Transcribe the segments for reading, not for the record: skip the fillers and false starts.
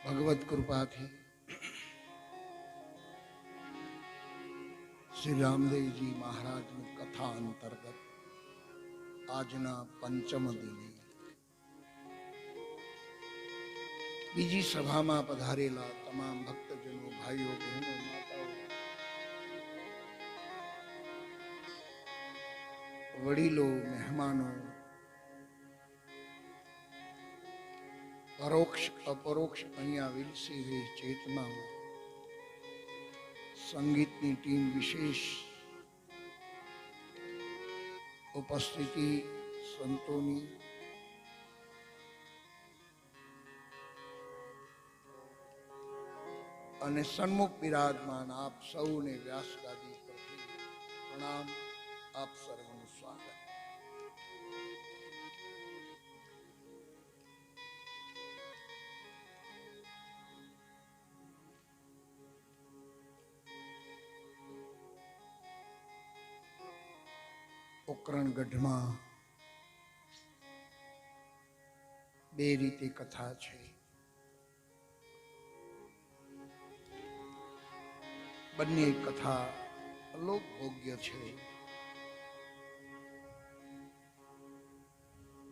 ભગવત કૃપાથી શ્રી રામદેવજી મહારાજની કથા અંતર્ગત આજના પંચમ દિને બીજી સભામાં પધારેલા તમામ ભક્તજનો, ભાઈઓ, બહેનો, માતાઓ, વડીલો, મહેમાનો, પરોક્ષ અપરોક્ષ અહીંયા વિલસી રહી ચેતના, સંગીતની ટીમ, વિશેષ ઉપસ્થિતિ સંતોની, અને સન્મુખ બિરાજમાન આપ સૌને વ્યાસગાદી પરથી પ્રણામ, આપ સર્વનું સ્વાગત. પોકરણગઢમાં બે રીતે કથા છે. બંને કથા અલોકભોગ્ય છે.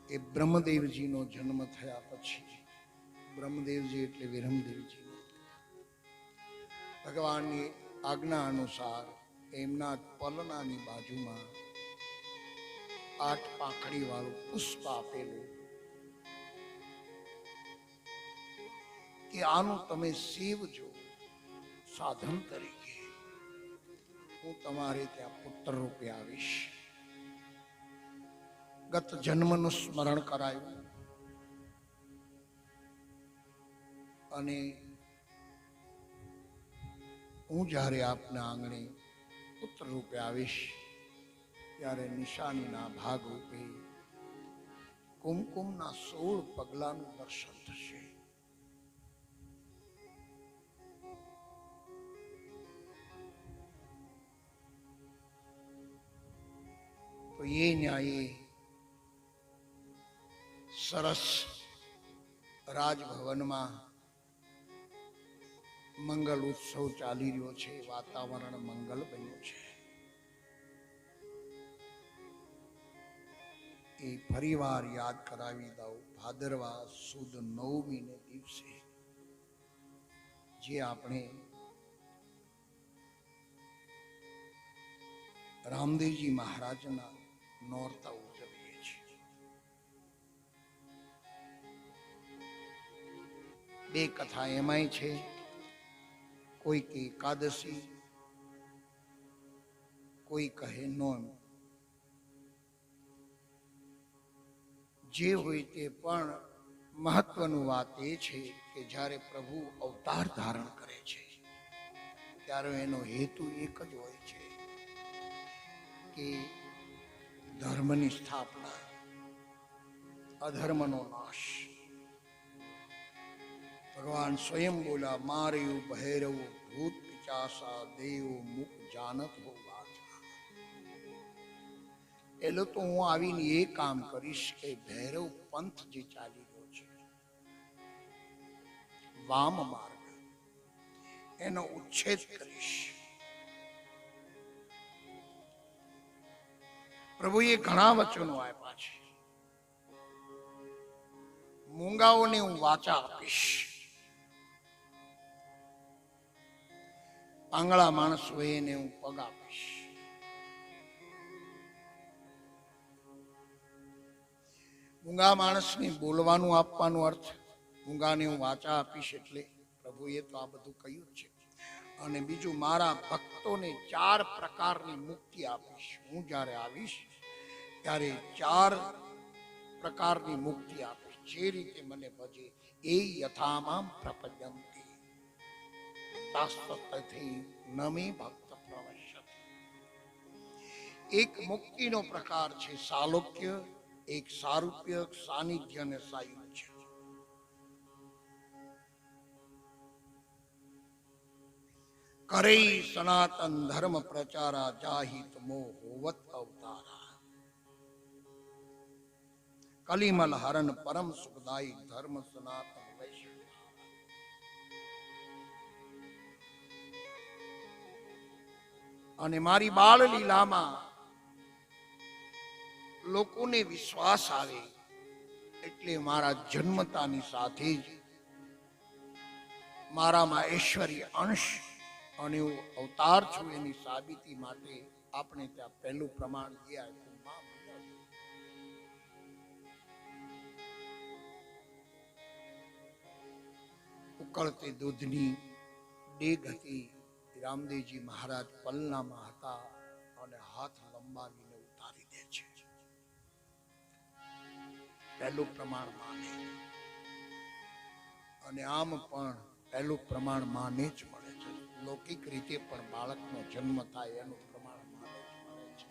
એ બ્રહ્મદેવજીનો જન્મ થયા પછી, બ્રહ્મદેવજી એટલે વિરમદેવજી, ભગવાનની આજ્ઞા અનુસાર એમના પલનાની બાજુમાં 8 પાંખડી વાળું પુષ્પ આપેલું કે આનું તમે સેવજો સાધન તરીકે, હું તમારે ત્યાં પુત્ર રૂપે આવીશ. ગત જન્મનું સ્મરણ કરાયું અને હું જ્યારે આપના આંગણે પુત્ર રૂપે આવીશ ત્યારે નિશાનીના ભાગ રૂપે કુમકુમના 16 પગલાનું દર્શન થશે. તો એ ન્યાયે સરસ રાજભવનમાં મંગલ ઉત્સવ ચાલી રહ્યો છે. વાતાવરણ મંગલ બન્યું છે. એ ફરીવાર યાદ કરાવી દઉં. ભાદરવા સુદ 9મીને દિવસે જે આપણે રામદેવજી મહારાજના નોરતા ઉજવીએ છીએ. બે કથા એમાંય છે. કોઈ કે એકાદશી, કોઈ કહે નો, જે હોય તે પણ મહત્વનું વાત એ છે કે જ્યારે પ્રભુ અવતાર ધારણ કરે છે ત્યારે એનો હેતુ એક જ હોય છે કે ધર્મની સ્થાપના, અધર્મનો નાશ. ભગવાન સ્વયં બોલા, માર્યું ભૈરવ ભૂત પિચાસા દેવ મુખ જાનત હો વાચા. એટલે તો હું આવીને એ કામ કરીશ કે ભૈરવ પંથ જે ચાલી રહ્યો છે, વામ માર્ગ, એનો ઉચ્છેદ કરીશ. પ્રભુએ ઘણા વચનો આપ્યા છે. મૂંગાઓને હું વાચા આપીશ, પાંગળા માણસ હોય એને હું પગ આપીશ. મૂંગા માણસને બોલવાનું આપવાનો અર્થ, મૂંગાને હું વાચા આપીશ એટલે પ્રભુએ તો આ બધું કહ્યું છે. અને બીજું, મારા ભક્તોને 4 પ્રકારની મુક્તિ આપીશ. હું જ્યારે આવીશ ત્યારે 4 પ્રકારની મુક્તિ આપીશ. જે રીતે મને ભજે એ યથામામ પ્રપદ્યંતિ તાસ્તથી નમે ભક્ત પ્રવશ્યતિ. એક મુક્તિનો પ્રકાર છે સાલોક્ય, એક સારૂપ્ય, સાનિધ્ય અને સાયુજ્ય. કરે સનાતન ધર્મ પ્રચારા જાહિત મોહ હોવત અવતારા. કલિમલ હરણ પરમ સુખદાયી ધર્મ સનાતન વૈષ્ણવ. અને મારી બાળ લીલામાં લોકોને વિશ્વાસ આવે એટલે મારા જન્મતાની સાથે જ મારામાં ઐશ્વર્ય અંશ અને હું અવતાર છું એની સાબિતી માટે આપણે ત્યાં પહેલું પ્રમાણ જે આપ્યું, ઉકળતે દૂધની ડેગ હતી. રામદેવજી મહારાજ પલનામાં હતા અને હાથ લંબાવીને ઉતારી દે છે. પહેલું પ્રમાણ માને. અને આમ પણ પહેલું પ્રમાણ માને જ મળે છે. લૌકિક રીતે પણ બાળકનો જન્મ થાય એનું પ્રમાણ માને જ મળે છે.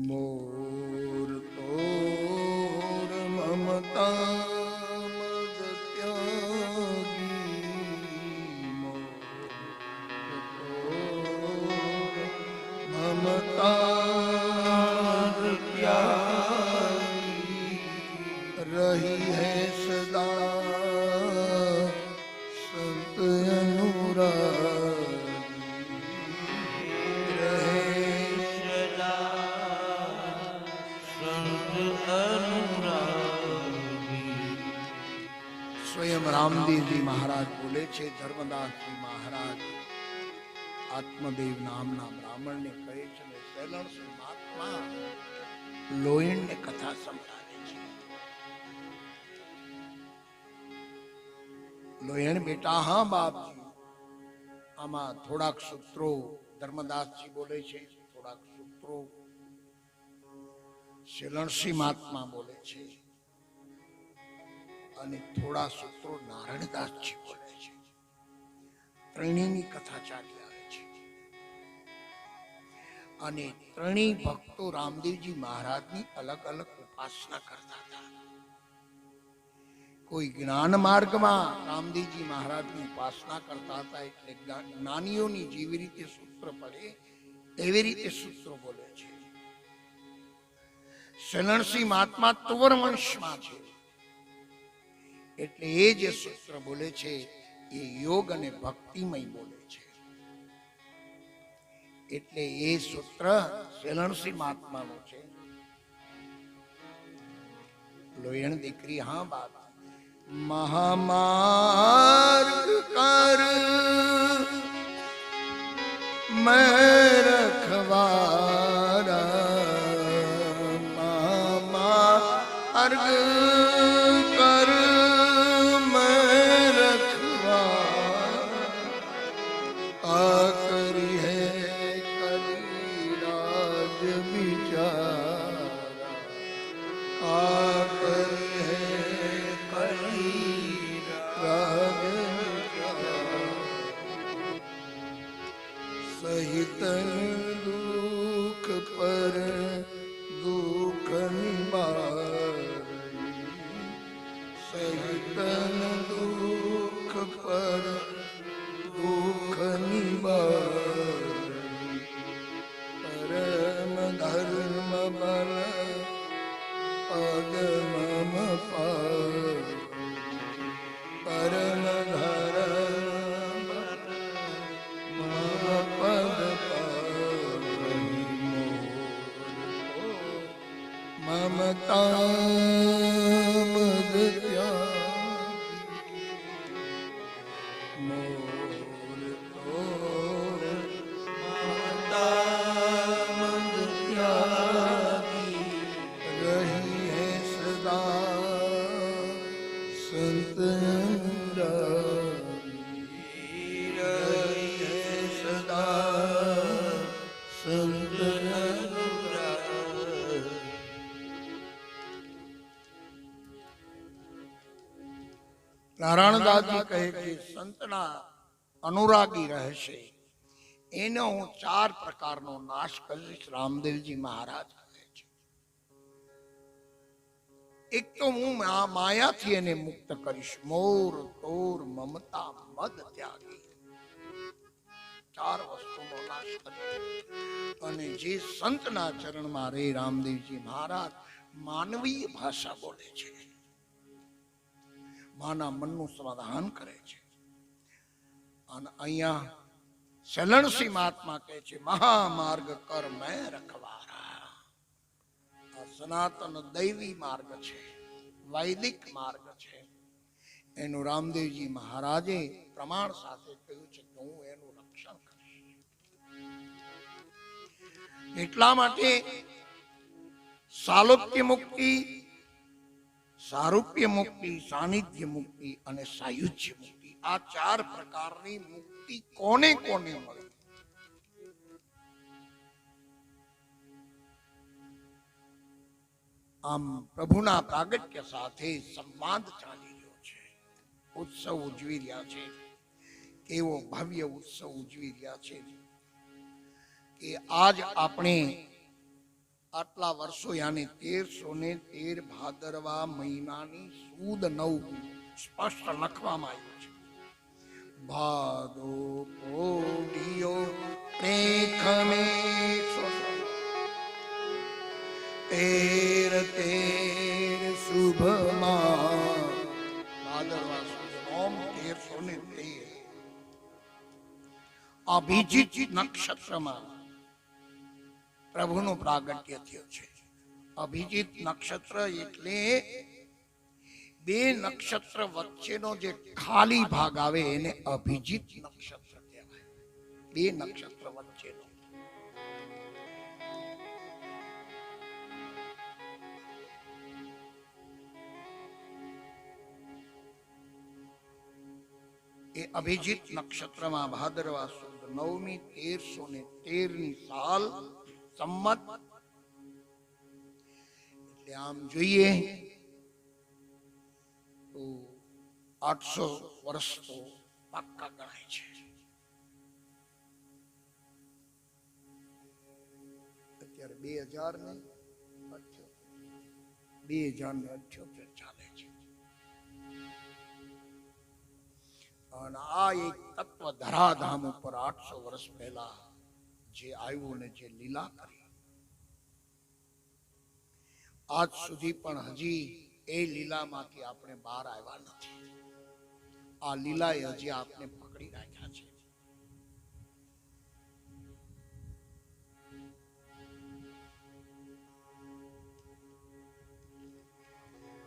મોર તોર મમતા મદ ત્યાગી, મોર તોર મમતા ત્યાગી, રહી है सदा संत अनुरागी, रहे सदा संत अनुरागी. સ્વયં રામદેવજી મહારાજ બોલે છે, ધર્મદાસજી મહારાજ આત્મદેવ નામના બ્રાહ્મણને કહે છે, શૈલણસિંહ મહાત્મા લોયણને કથા સંભળાવે છે. લોયણ બેટા, હા બાપજી, આમાં થોડાક સૂત્રો ધર્મદાસજી બોલે છે, થોડાક સૂત્રો શૈલણસિંહ મહાત્મા બોલે છે અને થોડા સૂત્રો નારાયણદાસજી બોલે છે. ત્રણેયની કથા ચાલી આવે છે. અને ત્રણેય ભક્તો રામદેવજી મહારાજની અલગ અલગ ઉપાસના કરતા હતા. કોઈ જ્ઞાન માર્ગમાં રામદેવજી મહારાજની ઉપાસના કરતા હતા એટલે જ્ઞાનીઓની જેવી રીતે સૂત્ર પડે એવી રીતે સૂત્રો બોલે છે. શૈલણસિંહ મહાત્મા તુવર વંશમાં છે એટલે એ જે સૂત્ર બોલે છે એ યોગ અને ભક્તિમય બોલે છે. એટલે એ સૂત્ર શૈલણસિંહ મહાત્માનું છે. લોયણ દીકરી, હા બાપ, महामार्ग कर मैं रखवारा, महामार्ग कर मैं रखवारा, आकर है कली राग सहित दुख पर दुख निवारी सहित दुख पर दुख निवारी परम धर्म बल पद मम पार परम धर्म मम पद पावनी ममता मद त्यागी मोर तोर ममता मद त्यागी रही है सदा संत अनुरागी रही है सदा संत अनुरागी। નારાયણદાસજી કહે કે સંતના અનુરાગી રહેશે એનો હું 4 પ્રકારનો નાશ કરીશ. રામદેવજી મહારાજ કહે છે એક તો હું માયાથી એને મુક્ત કરીશ. મોર તોર મમતા મદ ત્યાગી 4 વસ્તુનો નાશ કરીશ. અને જે સંતના ચરણમાં રે રામદેવજી મહારાજ માનવીય ભાષા બોલે છે, માના મનનું સમાધાન કરે છે. અને અહીંયા સલણસિંહ મહાત્મા કહે છે મહામાર્ગ કર મેં રખવારા. આ સનાતન દૈવી માર્ગ છે, વૈદિક માર્ગ છે. એનું રામદેવજી મહારાજે પ્રમાણ સાથે કહ્યું છે કે હું એનું રક્ષણ કરીશ. એટલા માટે સાલોક્ય મુક્તિ, સારૂપ્ય મુક્તિ, સાનિધ્ય મુક્તિ અને સાયુજ્ય મુક્તિ, આ 4 પ્રકારની મુક્તિ કોને કોને મળે? આમ પ્રભુના પ્રાગટ્ય સાથે સંવાદ ચાલી રહ્યો છે, ઉત્સવ ઉજવી રહ્યા છે. કેવો ભવ્ય ઉત્સવ ઉજવી રહ્યા છે કે આજ આપણે આટલા વર્ષો યાની 1313 ભાદરવા મહિનાની સુદ 9 સ્પષ્ટ લખવામાં આવ્યું છે. ભાદો પોઢિયો પ્રેખમે 13 શુભમાં ભાદરવા સુદ 1313 અભિજીત નક્ષત્રમાં પ્રભુનું પ્રાગટ્ય થયું છે. અભિજીત નક્ષત્ર એટલે 2 નક્ષત્ર વચ્ચેનો જે ખાલી ભાગ આવે એને અભિજીત નક્ષત્ર કહેવાય. 2 નક્ષત્ર વચ્ચેનો. એ અભિજીત નક્ષત્રમાં ભાદરવા સુદ 9મી 1313ની સાલ સંમત એટલે આમ જોઈએ તો 800 વર્ષ તો પાક્કા ગણાય છે. અત્યારે 2078 ચાલે છે. અને આ એક તત્વ ધરાધામ ઉપર 800 વર્ષ પહેલા જે આવ્યું ને જે લીલા કરી, આજ સુધી પણ હજી એ લીલામાંથી આપણે બહાર આવ્યા નથી. આ લીલાએ હજી આપણે પકડી રાખ્યા છે.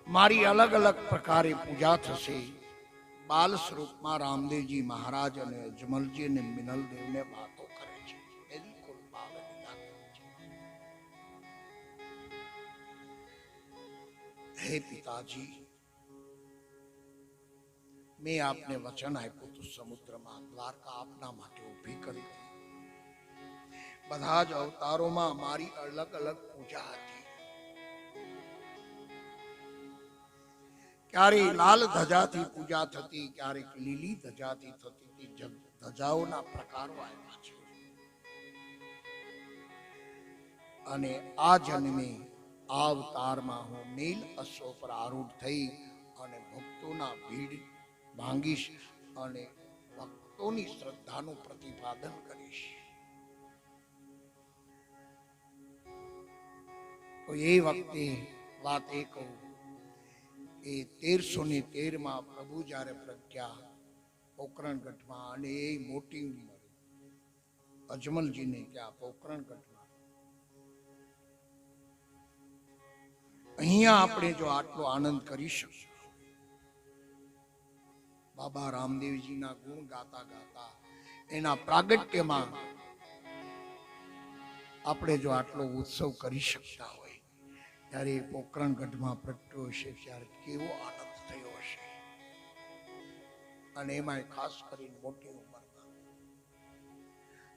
મારી અલગ અલગ પ્રકારે પૂજા થશે. બાલ સ્વરૂપમાં રામદેવજી મહારાજ અને અજમલજી અને મિનલદેવને વાતો કરે છે. બિલકુલ બાલ લીલા કરે છે. હે પિતાજી, મેં આપને વચન આપ્યું હતું સમુદ્રમાં દ્વારકા આપના માટે ઊભી કરી. બધા જ અવતારોમાં મારી અલગ અલગ પૂજા હતી. ક્યારેક લાલ ધજાથી પૂજા થતી, ક્યારેક લીલી ધજાથી થતી હતી. ધજાઓના પ્રકારો આવ્યા છે. અને આ જન્મે આ અવતારમાં હું નીલ અશ્વ પર આરૂઢ થઈ અને ભક્તોના ભીડ ભાંગીશ અને ભક્તોની શ્રદ્ધાનું પ્રતિપાદન કરીશ. તો એ વખતે વાત એ કહું, એ 1313 પ્રભુ જ્યારે પ્રગટ્યા પોકરણગઢમાં, અને એ મોટી ઉંમરે અજમલજીને ત્યાં પોકરણગઢમાં. અહીંયા આપણે જો આટલો આનંદ કરી શકીએ, બાબા રામદેવજીના ગુણ ગાતા ગાતા એના પ્રાગટ્યમાં આપણે જો આટલો ઉત્સવ કરી શકતા હોય, ત્યારે પોકરણગઢમાં પ્રગટ્યો હશે ત્યારે કેવો આનંદ થયો હશે. અને એમાં ખાસ કરીને મોટી ઉંમરમાં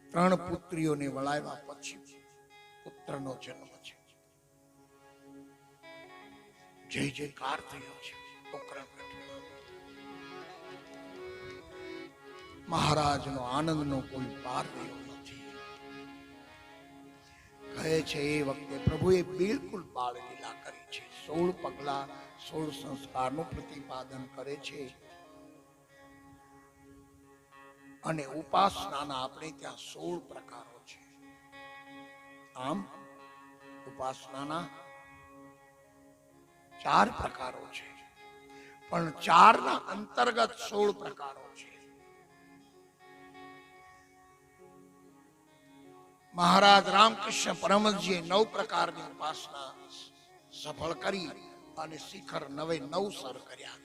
3 પુત્રીઓને વળાવ્યા પછી પુત્રનો જન્મ છે. જય જયકાર થયો છે પોકરણગઢમાં. મહારાજનો આનંદનો કોઈ પાર રહ્યો નથી. કહે છે એ વખતે પ્રભુએ બિલકુલ બાળ લીલા કરી છે. 16 પગલા 16 સંસ્કારનું પ્રતિપાદન કરે છે. અને ઉપાસનાના આપણે ત્યાં 16 પ્રકારો છે. આમ ઉપાસનાના 4 પ્રકારો છે, પણ 4ના અંતર્ગત 16 પ્રકારો છે. મહારાજ રામકૃષ્ણ પરમહંસજીએ 9 પ્રકારની ઉપાસના સફળ કરી અને શિખર 9 સર કર્યા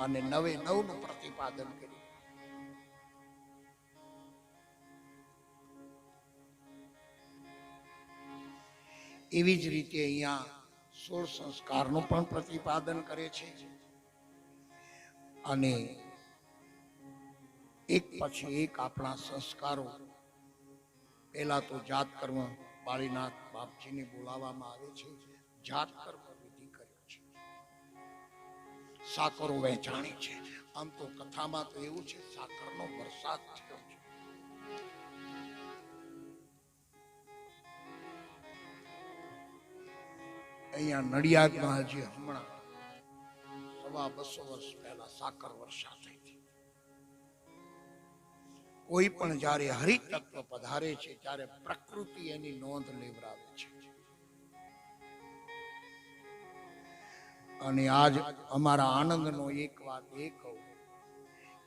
અને 9 નું પ્રતિપાદન કર્યું. એવી જ રીતે અહીંયા 16 સંસ્કારનું પણ પ્રતિપાદન કરે છે. અને એક પછી એક આપણા સંસ્કારો. પહેલા તો જાત કર્મ બાળીનાથ બાપજીને બોલાવવામાં આવે છે. જાત કર્મ વિધિ કર્યો છે. સાકરો વહેંચાણી છે. આમ તો કથામાં તો એવું છે સાકરનો વરસાદ થયો છે. અહીંયા નડિયાદમાં હજી હમણાં 250 વર્ષ પહેલા સાકર વર્ષા થઈ હતી. કોઈ પણ જ્યારે હરિતત્વ પધારે છે ત્યારે પ્રકૃતિ એની નોંધ લેવડાવે છે. અને આજ અમારા આનંદનો એક વાત એ કહું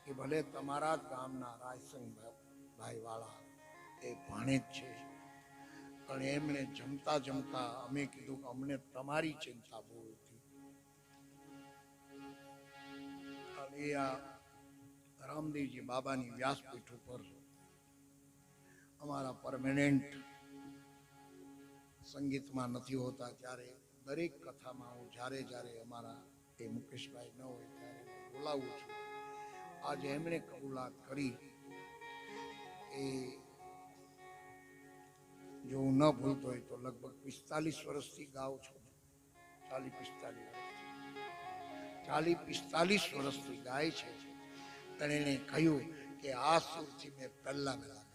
કે ભલે તમારા જ ગામના રાયસંગભાઈ વાળા એ ભાણે જ છે, પણ એમણે જમતા જમતા અમે કીધું કે અમને તમારી ચિંતા બહુ હતી. અને આ રામદેવજી બાબાની વ્યાસપીઠ ઉપર અમારા પરમેનન્ટ સંગીતમાં નથી હોતા ત્યારે દરેક કથામાં હું જ્યારે અમારા એ મુકેશભાઈ ન હોય ત્યારે બોલાવું છું. આજે એમણે કબૂલાત કરી. એ જો હું ન ભૂલતો હોય તો લગભગ 45 વર્ષથી ગાઉં છું. 40-45 વર્ષથી ગાય છે. અને એને કહ્યું કે આ સુરથી મેં પહેલા ગાયું.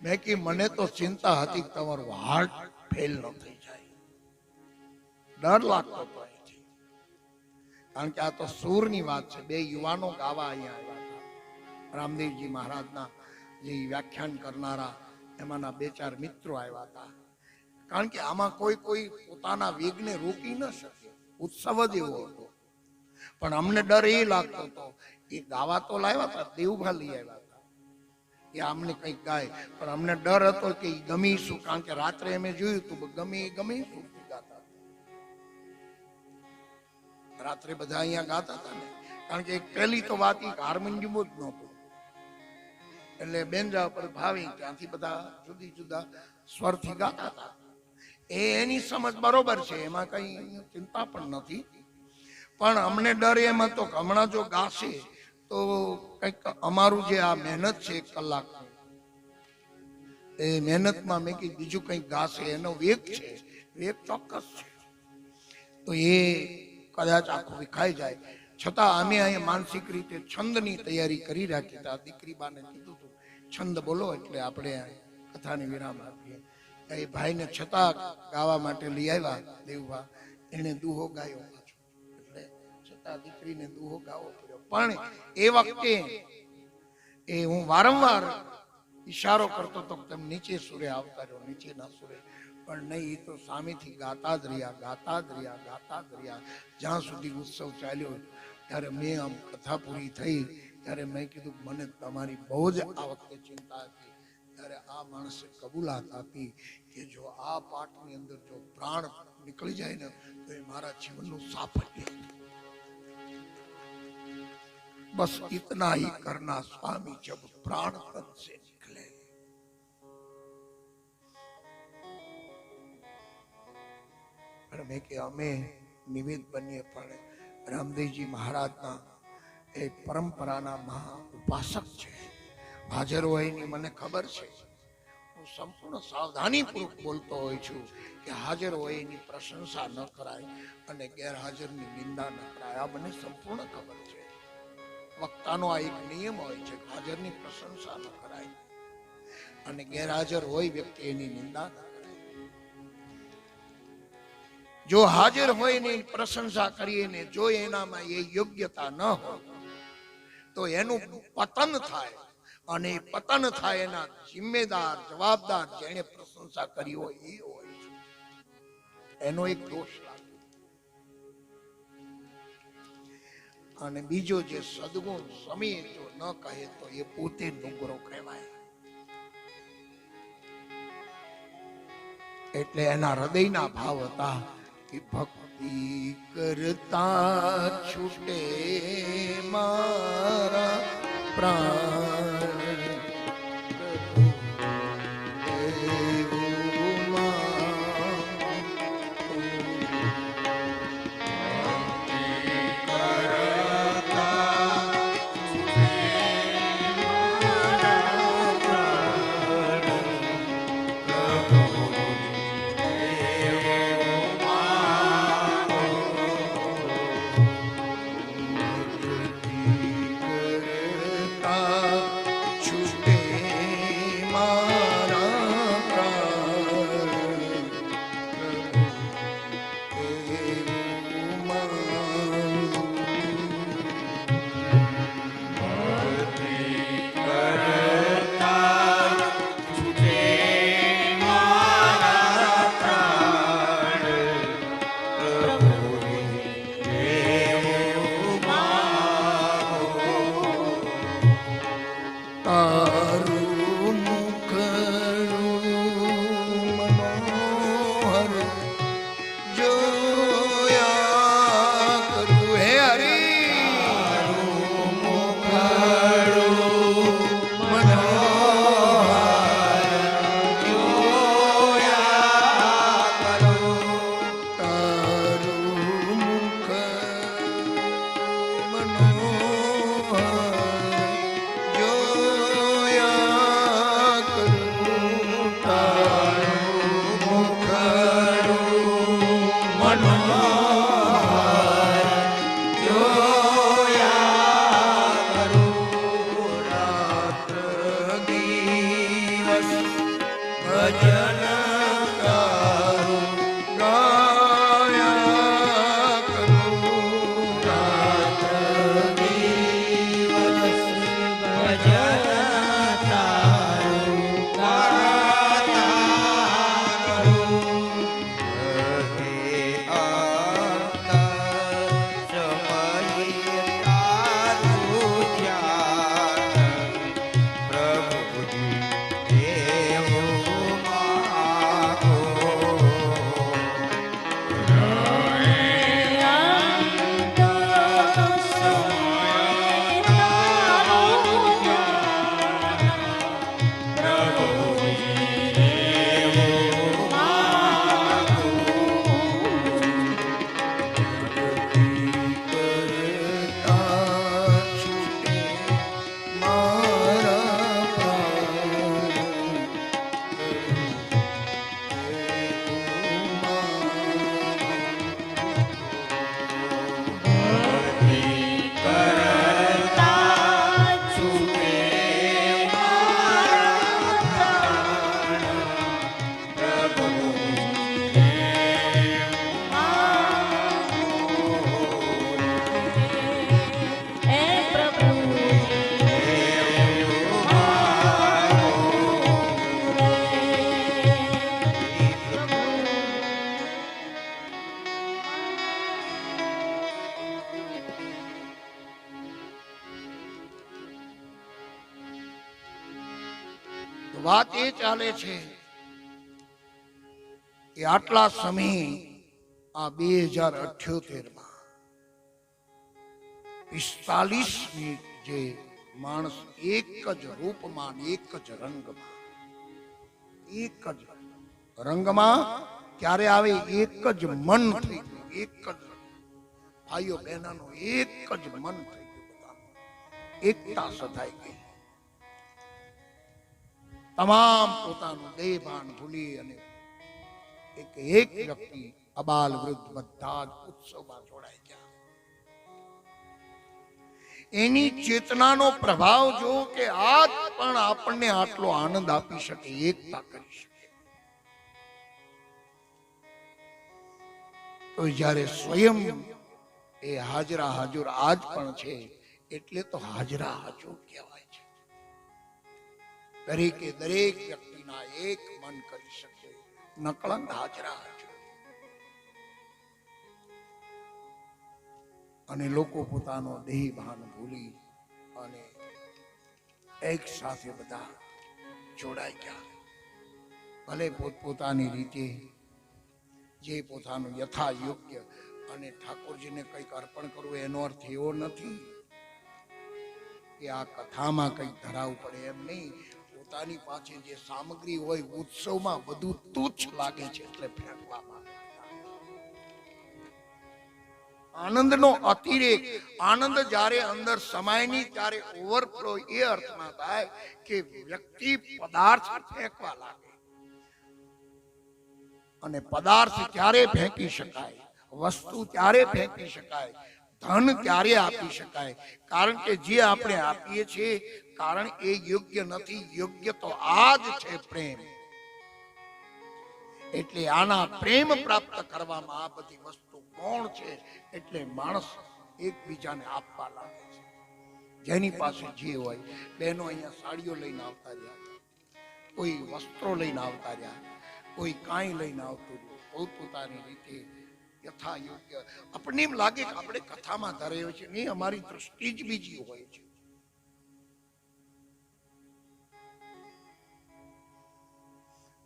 મેં કે મને તો ચિંતા હતી કે તમારું હાર્ટ ફેલ ન થઈ જાય. ડર લાગતો હતો અહીંથી. કારણ કે આ તો સૂરની વાત છે. 2 યુવાનો ગાવા અહીંયા આવ્યા હતા. રામદેવજી મહારાજના જે વ્યાખ્યાન કરનારા એમાંના 2-4 મિત્રો આવ્યા હતા. કારણ કે આમાં કોઈ પોતાના વેગને રોકી ન શકે. ઉત્સવ જ એવો હતો. પણ અમને ડર એ લાગતો હતો કે ગાવા તો લાવ્યા હતા, દેવભા લઈ આવ્યા હતા, એ અમને કંઈક ગાય, પણ અમને ડર હતો કે ગમી શું. કારણ કે રાત્રે અમે જોયું હતું ગમે શું ગાતા રાત્રે બધા અહીંયા ગાતા હતા ને. કારણ કે પહેલી તો વાત હાર્મોનિયમ જ નહોતું, એટલે બેન્જા પર ભાવી ત્યાંથી બધા જુદા સ્વરથી ગાતા હતા. એની સમજ બરોબર છે, એમાં કઈ ચિંતા પણ નથી. પણ અમને ડર એમ હતો કે હમણાં જો ગાશે તો કંઈક અમારું જે આ મહેનત છે 1 કલાક, એ મહેનતમાં મેં કીધું બીજું કંઈક ગાશે. એનો વેગ છે, વેગ ચોક્કસ છે. તો એ કદાચ આખું વિખાઈ જાય. છતાં અમે અહીંયા માનસિક રીતે છંદની તૈયારી કરી રાખી હતા. દીકરી બાને કીધું હતું છંદ બોલો એટલે આપણે કથાને વિરામ આપીએ. એ ભાઈને છતાં ગાવા માટે લઈ આવ્યા દેવભા. એને દુહો ગાયો પાછો, એટલે છતાં દીકરીને દુહો ગાવો પડ્યો. પણ એ વખતે એ હું વારંવાર ઈશારો કરતો તો તમે નીચે સુરે આવતા રહ્યો, નીચેના સુરે. પણ નહીં, એ તો સામેથી ગાતા જ રહ્યા, ગાતા જ રહ્યા, ગાતા જ રહ્યા. જ્યાં સુધી ઉત્સવ ચાલ્યો ત્યારે મેં આમ કથા પૂરી થઈ ત્યારે મેં કીધું મને તમારી બહુ જ આ વખતે ચિંતા હતી. ત્યારે આ માણસે કબૂલાત આપી કે જો આ પાઠની અંદર જો પ્રાણ નીકળી જાય ને તો એ મારા જીવનનું સાફલ્ય. બસ इतना ही करना स्वामी जब प्राण तन से निकले. મેં કે અમે નિવેદ બનીએ પણ રામદેવજી મહારાજના એ પરંપરાના મહા ઉપાસક છે. હાજર હોય એની મને ખબર છે. હું સંપૂર્ણ સાવધાનીપૂર્વક બોલતો હોય છું કે હાજર હોય એની પ્રશંસા ન કરાય અને ગેરહાજરની નિંદા ન કરાય. આ મને સંપૂર્ણ ખબર છે. વક્તાનો આ એક નિયમ હોય છે, હાજરની પ્રશંસા ન કરાય અને ગેરહાજર હોય વ્યક્તિ એની નિંદા ન કરાય. જો હાજર હોય એની પ્રશંસા કરીએ ને જો એનામાં એ યોગ્યતા ન હોય તો એનું પતન થાય અને પતન થાય એના જિમ્મેદાર જવાબદાર જેણે પ્રશંસા કરી હોય એ હોય છે. એનો એક દોષ લાગે. અને બીજો જે સદગુણ સમયે જો ન કહે તો એ પોતે નુંગરો કહેવાય. એટલે એના હૃદયના ભાવ હતા કે ભક્તિ કરતા છૂટે મારા પ્રાણ. વાત એ ચાલે છે કે આટલા સમય આ 2078 45 જે માણસ એક જ રૂપમાં એક જ રંગમાં ક્યારે આવે, એક જ મન થઈ ગયું, એક જ ભાઈઓ બહેનો એક જ મન થઈ ગયું, એકતા સધાઈ ગઈ. તમામ પોતાનું દેહ ભાન ભૂલી અને એક વ્યક્તિ અબાલ વૃદ્ધ બધા જ ઉત્સવમાં જોડાઈ ગયા. એની ચેતનાનો પ્રભાવ જો કે આજ પણ આપણને આટલો આનંદ આપી શકે, એકતા કરી શકે. તો જ્યારે સ્વયં એ હાજરા હાજર આજ પણ છે એટલે તો હાજરા હાજર કહેવાય છે. દરેકે દરેક વ્યક્તિના એક મન કરી શકે, નકળંગ હાજરા હાજર. અને લોકો પોતાનો દેહ ભાન ભૂલી અને એક સાથે બધા જોડાઈ ગયા. ભલે પોતપોતાની રીતે જે પોતાનું યથા યોગ્ય, અને ઠાકોરજીને કંઈક અર્પણ કરવું એનો અર્થ એવો નથી કે આ કથામાં કંઈક ધરાવવું પડે, એમ નહીં. પોતાની પાસે જે સામગ્રી હોય ઉત્સવમાં બધું તુચ્છ લાગે છે એટલે ફેંકવામાં. આનંદનો અતિરેક, આનંદ જ્યારે અંદર સમાયની ત્યારે ઓવરફ્લો એ અર્થમાં થાય કે વ્યક્તિ પદાર્થ ફેંકવા લાગે. અને પદાર્થ ક્યારે ફેંકી શકાય, વસ્તુ ત્યારે ફેંકી શકાય, ધન ક્યારે આપી શકાય, કારણ કે જે આપણે આપીએ છીએ કારણ એ યોગ્ય નથી. યોગ્ય તો આ જ છે પ્રેમ. એટલે આના પ્રેમ પ્રાપ્ત કરવામાં આ બધી વસ્તુ કોણ છે, એટલે માણસ એકબીજાને આપવા લાગે છે. જેની પાસે જે હોય, બહેનો અહીંયા સાડીઓ લઈને આવતા રહ્યા, કોઈ વસ્ત્રો લઈને આવતા રહ્યા, કોઈ કાંઈ લઈને આવતું, પોતપોતાની રીતે યથા યોગ્ય. આપણને એમ લાગે કે આપણે કથામાં ધરાયો છે, નહીં, અમારી દૃષ્ટિ જ બીજી હોય છે.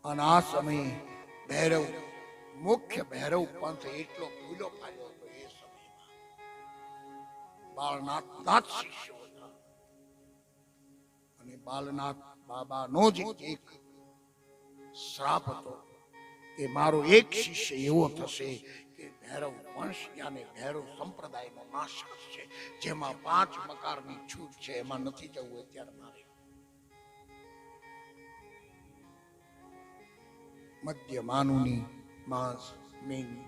અને આ સમયે ભૈરવ, મુખ્ય ભૈરવ પંથ એટલો ફૂલો ફાલ્યો હતો એ સમયમાં. બાળનાથના જ શિષ્યો હતા અને બાલનાથ બાબાનો જ એક શ્રાપ હતો કે મારો એક શિષ્ય એવો થશે કે ભૈરવ વંશ અને ભૈરવ સંપ્રદાયનો નાશ કરશે, જેમાં 5 મકારની છૂટ છે, એમાં નથી જવું અત્યારે મારે. મધ્ય માનુની માંસ મેની,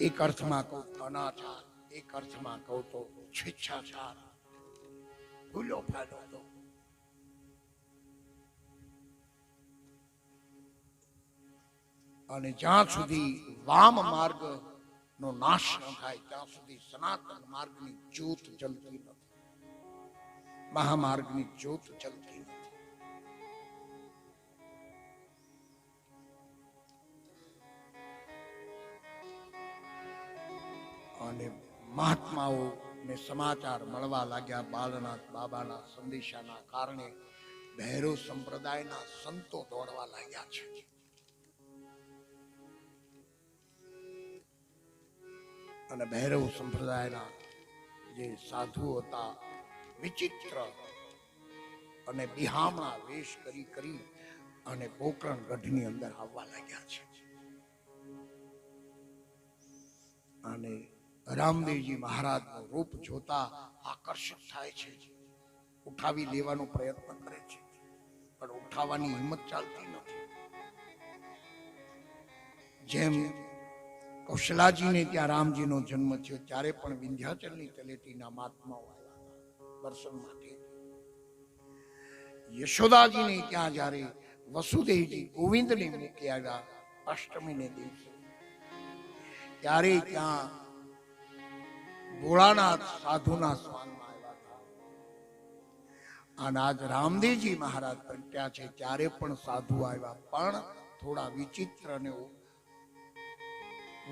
એક અર્થમાં કહું તો અનાચાર, એક અર્થમાં કહું તો છેચ્છાચાર ભૂલો ફાલો હતો. અને જ્યાં સુધી વામ માર્ગ નો નાશ ન થાય ત્યાં સુધી સનાતન માર્ગની જ્યોત જલતી નથી, મહામાર્ગની જ્યોત જલતી નથી. અને મહાત્માઓ ને સમાચાર મળવા લાગ્યા બાલનાથ બાબાના સંદેશાના કારણે. ભૈરવ સંપ્રદાયના સંતો દોડવા લાગ્યા છે. અને ભૈરવ સંપ્રદાયના જે સાધુ હતા, વિચિત્ર અને બિહામણા વેશ કરી અને પોકરણ ગઢની અંદર આવવા લાગ્યા છે. અને રામદેવજી મહારાજનું રૂપ જોતા આકર્ષિત થાય છે, ઉઠાવી લેવાનો પ્રયત્ન કરે છે, પણ ઉઠાવવાની હિંમત ચાલતી નથી. જેમ કૌશલાજીને ત્યાં રામજીનો જન્મ થયો ત્યારે પણ વિંધ્યાચલની તલેટીના મહાત્માઓ આવ્યા દર્શન માટે. યશોદાજીને ત્યાં જ્યારે વસુદેવજી ગોવિંદને મૂકી આવ્યા અષ્ટમીને દિવસે, ત્યારે ત્યાં ભોળાનાથ સાધુના સ્વાંગમાં આવ્યા હતા. અને આજ રામદેવજી મહારાજ પ્રગટ્યા છે ત્યારે પણ સાધુ આવ્યા, પણ થોડા વિચિત્ર અને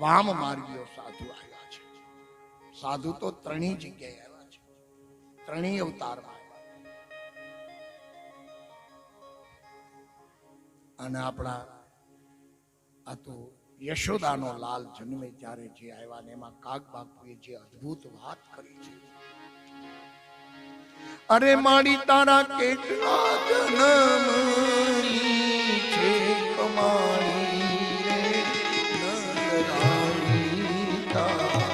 વામ માર્ગીઓ સાધુ આવ્યા છે. સાધુ તો ત્રણેય જગ્યાએ આવ્યા છે, ત્રણેય અવતારમાં અને આપણા આ તો યશોદાનો લાલ જન્મે ત્યારે જે આવ્યા ને એમાં કાગ બાપુએ જે અદ્ભુત વાત કરી છે. અરે મારી તારા કેટલા જન્મની છે કમાણી રે નંદરાણી તારા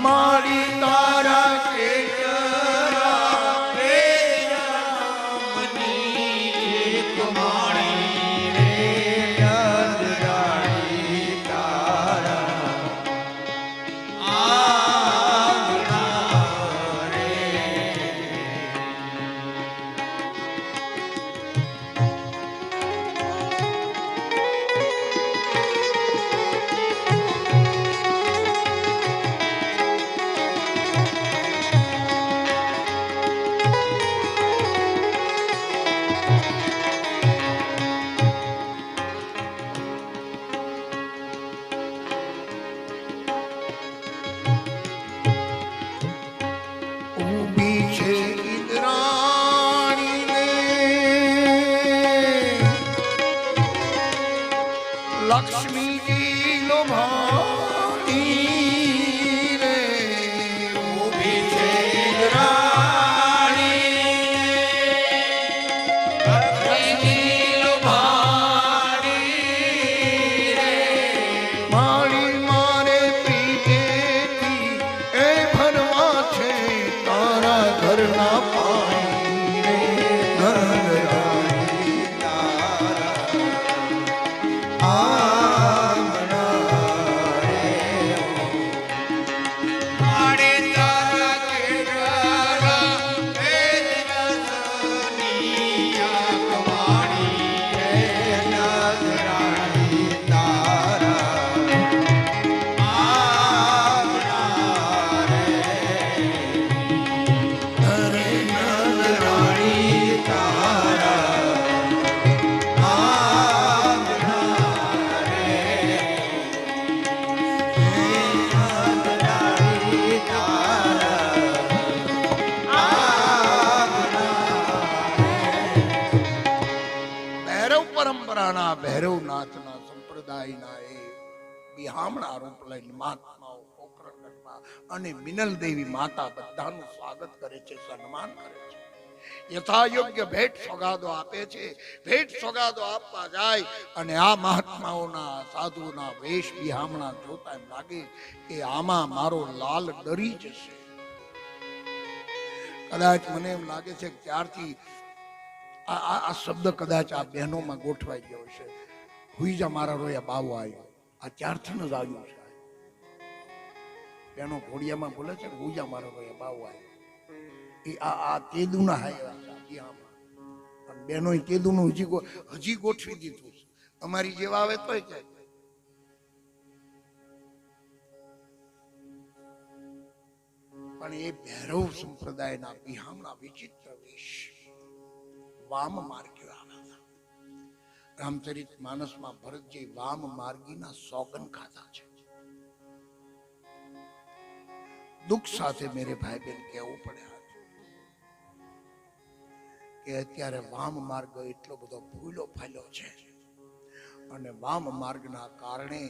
મારી તારા લક્ષ્મીજી નો ભાણી રે ઉભી છે લક્ષ્મીજી નો ભાણી રે મારી મારે પ્રીતેથી એ ભરવા છે તારા ઘરના પાણી રે નંદરાણી તારા પરંપરાના ભૈરવનાથના સંપ્રદાયના એ બિહામણા રૂપ લઈને મહાત્માઓ પોખરણમાં અને મિનલ દેવી માતા બધાનું સ્વાગત કરે છે, સન્માન કરે છે, યથાયોગ્ય ભેટ સોગાદો આપે છે. ભેટ સોગાદો આપવા જાય અને આ મહાત્માઓના સાધુઓના વેશ બિહામણા જોતા એમ લાગે કે આમાં મારો લાલ ડરી જશે. કદાચ મને એમ લાગે છે કે ત્યારથી આ શબ્દ કદાચ આ બહેનોમાં ગોઠવાઈ ગયો છે. હુઈજા મારા રોયા બાવો આવ્યો, આ ત્યારથી જ આવ્યું છે. બહેનો ઘોડિયામાં બોલે છે હુઈજા મારા રોયા બાવો આવ્યો, એ આ તેદુના હાય બહેનો તેદુનું હજી ગોઠવી દીધું. અમારી જેવા આવે તોય કે પણ એ ભૈરવ સંપ્રદાયના બિહામણા વિચિત્ર વેશ વામ માર્ગીઓ આવ્યા હતા. રામચરિત માનસમાં ભરતજી વામ માર્ગીના સોગન ખાધા છે. દુઃખ સાથે મેરે ભાઈ બહેન કહેવું પડે કે અત્યારે વામ માર્ગ એટલો બધો ફૂલો ફાલ્યો છે અને વામ માર્ગના કારણે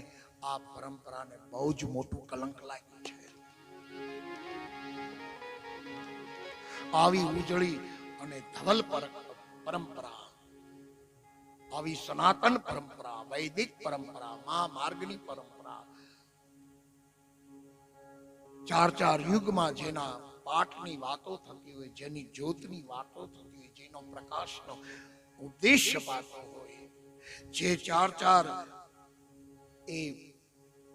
આ પરંપરાને બહુ જ મોટું કલંક લાગ્યું છે. આવી ઉજળી અને ધવલ પરંપરા, આવી સનાતન પરંપરા, વૈદિક પરંપરા, મા માર્ગની પરંપરા, 4 યુગમાં જેના પાઠની વાતો થતી હોય, જેની જ્યોતની વાતો થતી હોય, જેનો પ્રકાશનો ઉદ્દેશ્ય પાતો હોય, જે 4 એ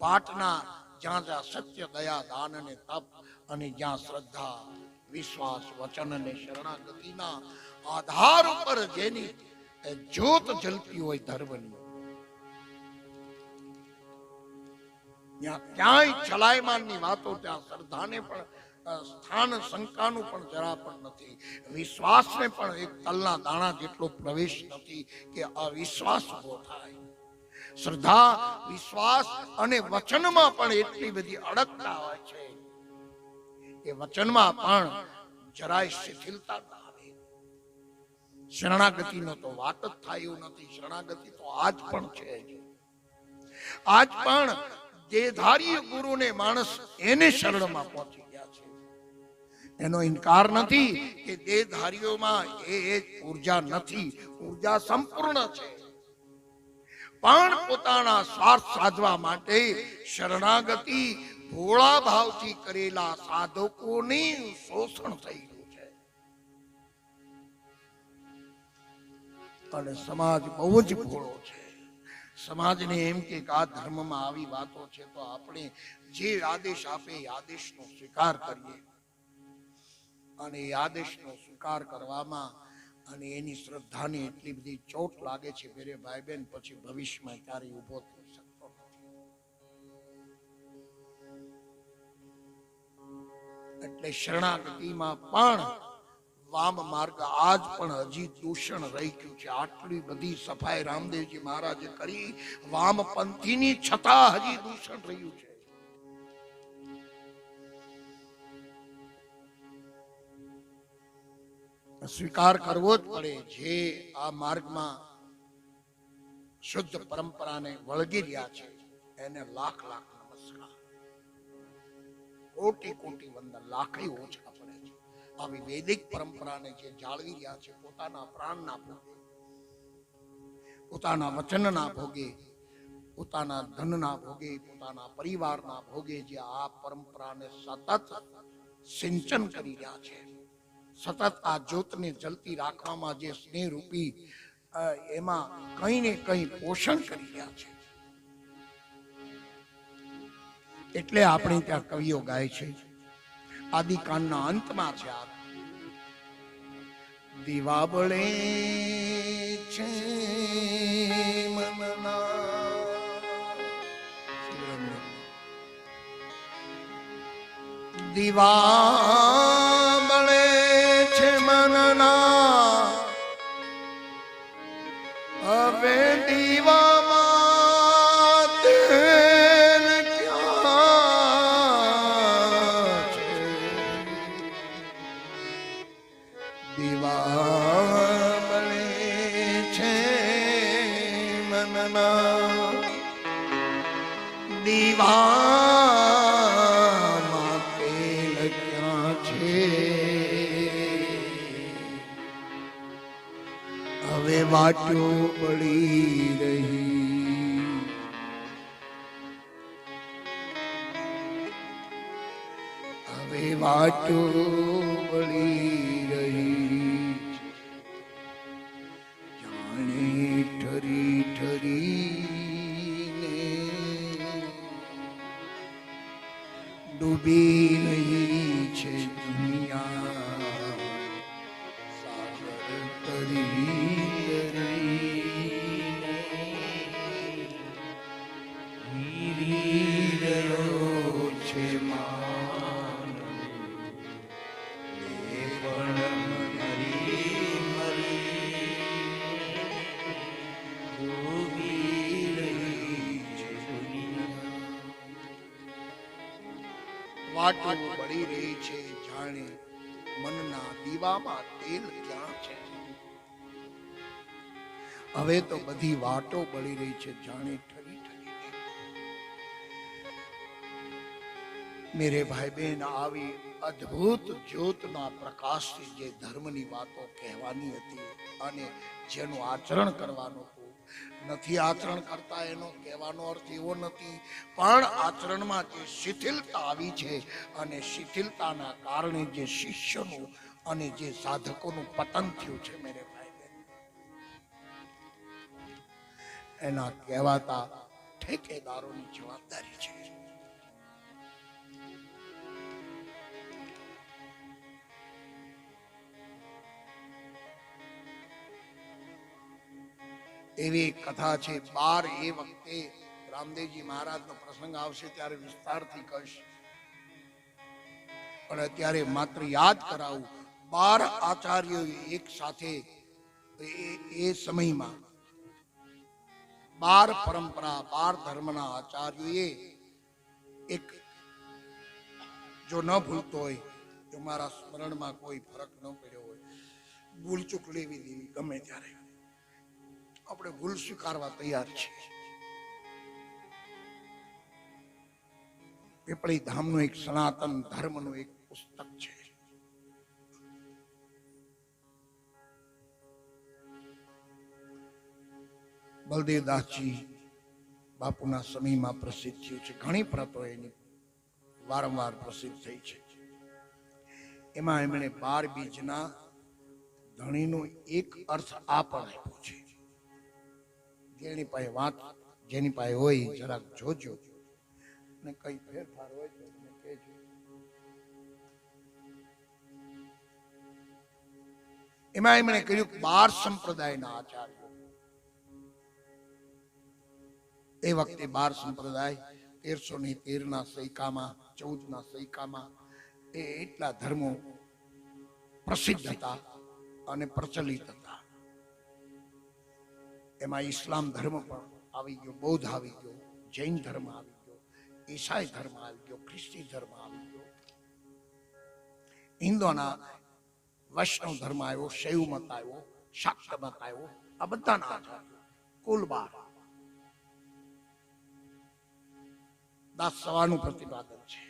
પાઠના જ્યાં જ્યાં સત્ય, દયા, દાન અને તપ અને જ્યાં શ્રદ્ધા, વિશ્વાસ, વચન અને શરણાગતિના આધાર ઉપર જેની જ્યોત જલતી હોય ધર્મની, ત્યાં ક્યાંય ચલાયમાનની વાતો, ત્યાં શ્રદ્ધાને પણ સ્થાન શંકાનું પણ જરા પણ નથી. વિશ્વાસને પણ એક તલના દાણા જેટલો પ્રવેશ નથી કે અવિશ્વાસ ઉભો થાય. શ્રદ્ધા, વિશ્વાસ અને વચનમાં પણ એટલી બધી અડગતા હોય છે કે વચનમાં પણ જરાય શિથિલતા ના આવે. શરણાગતિનો તો વાત જ થાય એવું નથી. શરણાગતિ તો આજ પણ છે. આજ પણ દેહધારી ગુરુને માણસ એને શરણમાં પહોંચી ગયા છે. એનો ઇનકાર નથી કે દેહધારીઓમાં એ ઉર્જા નથી. ઉર્જા સંપૂર્ણ છે. પણ પોતાના સ્વાર્થ સાધવા માટે શરણાગતિ ભોળા ભાવથી કરેલા સાધકોની શોષણ થઈ ગયું છે. અને સમાજ બહુ જ ભોળો છે. સમાજને એમ કે આ ધર્મમાં આવી વાતો છે તો આપણે જે આદેશ આપે એ આદેશનો સ્વીકાર કરીએ. અને એ આદેશનો સ્વીકાર કરવામાં અને એની શ્રદ્ધાને એટલી બધી ચોટ લાગે છે મેરે ભાઈ બહેન, પછી ભવિષ્યમાં ક્યારેય ઉભો થઈ શકતો નથી. એટલે શરણાગતિમાં પણ વામ માર્ગ આજ પણ હજી દૂષણ રહી ગયું છે. આટલી બધી સફાઈ રામદેવજી મહારાજે કરી વામપંથીની છતાં હજી દૂષણ રહ્યું છે. સ્વીકાર કરવો જ પડે. જે આ માર્ગમાં શુદ્ધ પરંપરાને વળગી રહ્યા છે એને લાખ લાખ નમસ્કાર, કોટી કોટી વંદન, લાખે ઓછા પડે છે. આવી વૈદિક પરંપરાને જે જાળવી રહ્યા છે, પોતાના પ્રાણના ભોગે, પોતાના વચનના ભોગે, પોતાના ધનના ભોગે, પોતાના પરિવારના ભોગે જે આ પરંપરાને સતત સિંચન કરી રહ્યા છે, સતત આ જ્યોતને જલતી રાખવામાં જે સ્નેહ રૂપી એમાં કઈ ને કઈ પોષણ કરી રહ્યા છે. એટલે આપણે ત્યાં કવિઓ ગાય છે, આદિકાંડના અંતમાં છે આ દીવા બળે છે મનના, દીવા બળે છે મનના, હવે દીવામાં તેલ ક્યાં છે? દીવા બળે છે મનના, દીવામાં તેલ ક્યાં છે? હવે વાટો બળી રહી, હવે વાટો બળી રહી, જાણે ઠરી ઠરીને ડૂબી રહી છે દુનિયા, સાગર તરી વાટો બળી રહી છે, જાણે મનના દીવામાં તેલ ક્યાં છે? હવે તો બધી વાટો બળી રહી છે, જાણે ઠરી ઠરી. મેરે ભાઈ બહેન, આવી અદ્ભુત જ્યોતના પ્રકાશથી જે ધર્મની વાતો કહેવાની હતી અને જેનું આચરણ કરવાનું હતું, નથી આચરણ કરતા એનો કહેવાનો અર્થ એવો નથી, પણ આચરણમાં જે શિથિલતા આવી છે અને શિથિલતાના કારણે જે શિષ્યનું અને જે સાધકોનું પતન થયું છે મેરે ભાઈ બહેન, એના કહેવાતા ઠેકેદારોની જવાબદારી છે. એવી કથા છે, બાર એ વખતે રામદેવજી મહારાજનો પ્રસંગ આવશે ત્યારે વિસ્તારથી કહીશ, પણ અત્યારે માત્ર યાદ કરાવું. 12 આચાર્યો એક સાથે એ સમયમાં 12 પરંપરા 12 ધર્મના આચાર્યોએ એક, જો ન ભૂલતો હોય, જો મારા સ્મરણમાં કોઈ ફરક ન પડ્યો હોય, ભૂલ ચૂક લેવી દેવી ગમે ત્યારે આપણે ભૂલ સ્વીકારવા તૈયાર છીએ. પીપળી ધામનું એક સનાતન ધર્મનું એક પુસ્તક છે. બલદેવદાસજી બાપુના સમયમાં પ્રસિદ્ધ થયું છે. ઘણી પ્રતો એની વારંવાર પ્રસિદ્ધ થઈ છે. એમાં એમણે 12 બીજના ધણીનો એક અર્થ આ પણ આપ્યો છે. જેની પાસે વાત, જેની પાસે હોય જરાક જોજો, ને કઈ ફેરફાર હોય તો તમે કહેજો. એમાં એમણે કહ્યું 12 સંપ્રદાયના આચાર્યો. એ વખતે 12 સંપ્રદાય 1313 સૈકામાં 14 સૈકામાં એ એટલા ધર્મો પ્રસિદ્ધ હતા અને પ્રચલિત હતા. એમાં ઇસ્લામ ધર્મ પણ આવી ગયો, બૌદ્ધ આવી ગયો, જૈન ધર્મ આવી ગયો, ઈસાઈ ધર્મ આવી ગયો, ખ્રિસ્તી ધર્મ આવી ગયો, હિન્દુના વૈષ્ણવ ધર્મ આવ્યો, શૈવ મત આવ્યો, શાક્ત મત આવ્યો. આ બધાના આચાર્ય કુલ 12. દાસ સવાનું પ્રતિપાદન છે.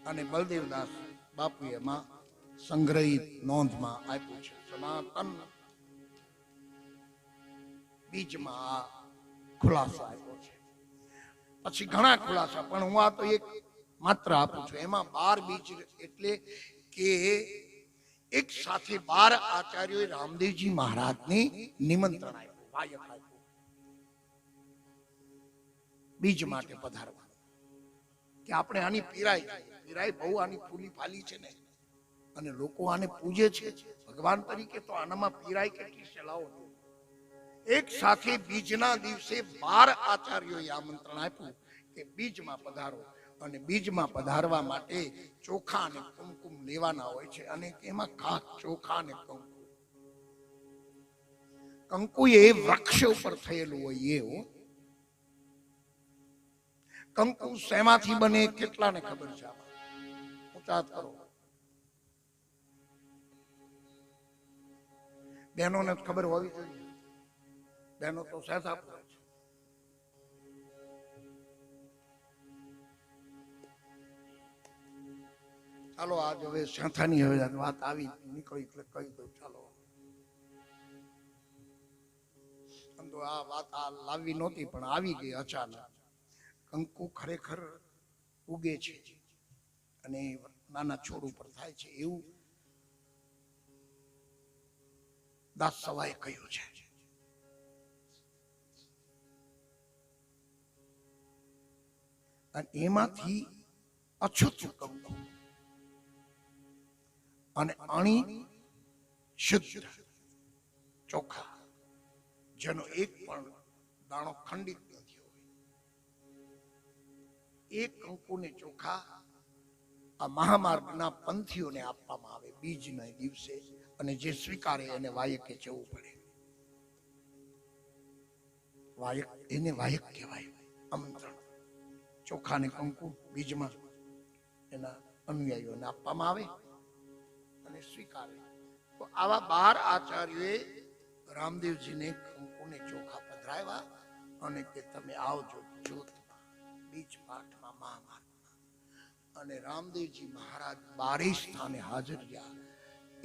અને બલદેવદાસ બાપુ એમાં સંગ્રહિત નોંધમાં આપ્યું છે. સનાતન બીજમાં આ ખુલાસો આપ્યો છે. પછી ઘણા ખુલાસા, પણ હું આ તો એક માત્ર આપું છું. એમાં 12 બીજ એટલે કે એક સાથે 12 આચાર્યોએ રામદેવજી મહારાજને નિમંત્રણ આપ્યું, વાયક આપ્યું બીજ માટે પધારવાનું, કે આપણે આની પીરાય બહુ આની ફૂલી ફાલી છે ને, અને લોકો આને પૂજે છે ભગવાન તરીકે, તો આનામાં પીરાય કેટલી ચલાવો. એક સાથે બીજના દિવસે 12 આચાર્યોએ આમંત્રણ આપ્યું કે બીજમાં પધારો. અને બીજમાં પધારવા માટે ચોખા અને કુમકુમ લેવાના હોય છે. અને એમાં ખાસ ચોખા અને કંકુ એ વૃક્ષ ઉપર થયેલું હોય. એ કંકુ શેમાંથી બને કેટલાને ખબર છે? ઉચાત કરો, બહેનોને ખબર હોવી જોઈએ. બહેનો તો સહેતા પૂરે છે. ચાલો આજ હવે સંથાની હવે વાત આવી નીકળી એટલે કહી દઉં. ચાલો, આમ તો આ વાત આ લાવવી નહોતી પણ આવી ગઈ અચાનક. કંકુ ખરેખર ઉગે છે અને નાના છોડ ઉપર થાય છે એવું દાસ સવાએ કહ્યું છે. અને એમાંથી અછૂતું કંકુ અને અણી શુદ્ધ ચોખા, જેનો એક પણ દાણો ખંડિત નથી હોય, એક કંકુને ચોખા આ મહામાર્ગના પંથીઓને આપવામાં આવે બીજના દિવસે. અને જે સ્વીકારે એને વાયકે જવું પડે. વાયક, એને વાયક કહેવાય. આમંત્રણ ચોખા ને કંકુ બીજમાં એના અનુયાયીઓને આપવામાં આવે અને સ્વીકારે. તો આવા 12 આચાર્યોએ રામદેવજીને કંકુને ચોખા પધરાવ્યા અને કે તમે આવજો જ્યોતમાં, બીજ પાઠમાં, મહામાર્ગમાં. અને રામદેવજી મહારાજ 12 સ્થાને હાજર રહ્યા.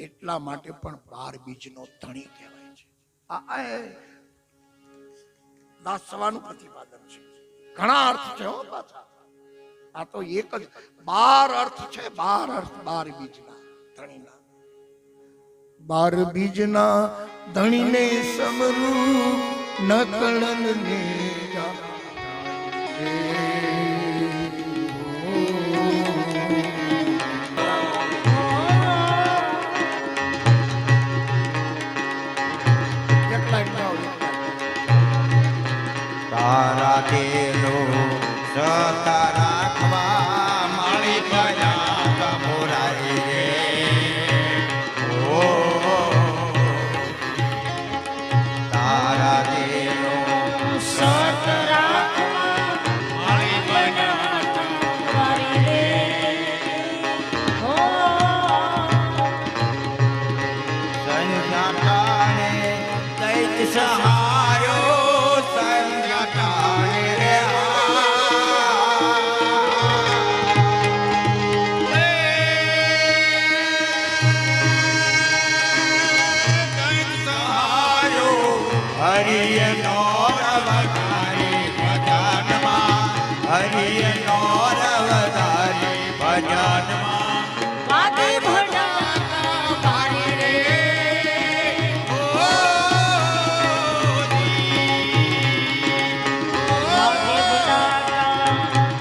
એટલા માટે પણ 12 બીજનો ધણી કહેવાય છે. આ દાસ સવાનું પ્રતિપાદન છે. ઘણા અર્થ છે હો પાછા. આ તો એક જ 12 અર્થ છે. 12 અર્થ 12 બીજના ધણીના. 12 બીજના ધણીને સમરૂ નકળને તારા સહાયો સંગતાને રે હરિય નોરવધારી ભજનમાં હરિય નોરવધારી ભજનમાં વાગે ભડાકા મારે રે વાગે ભડાકા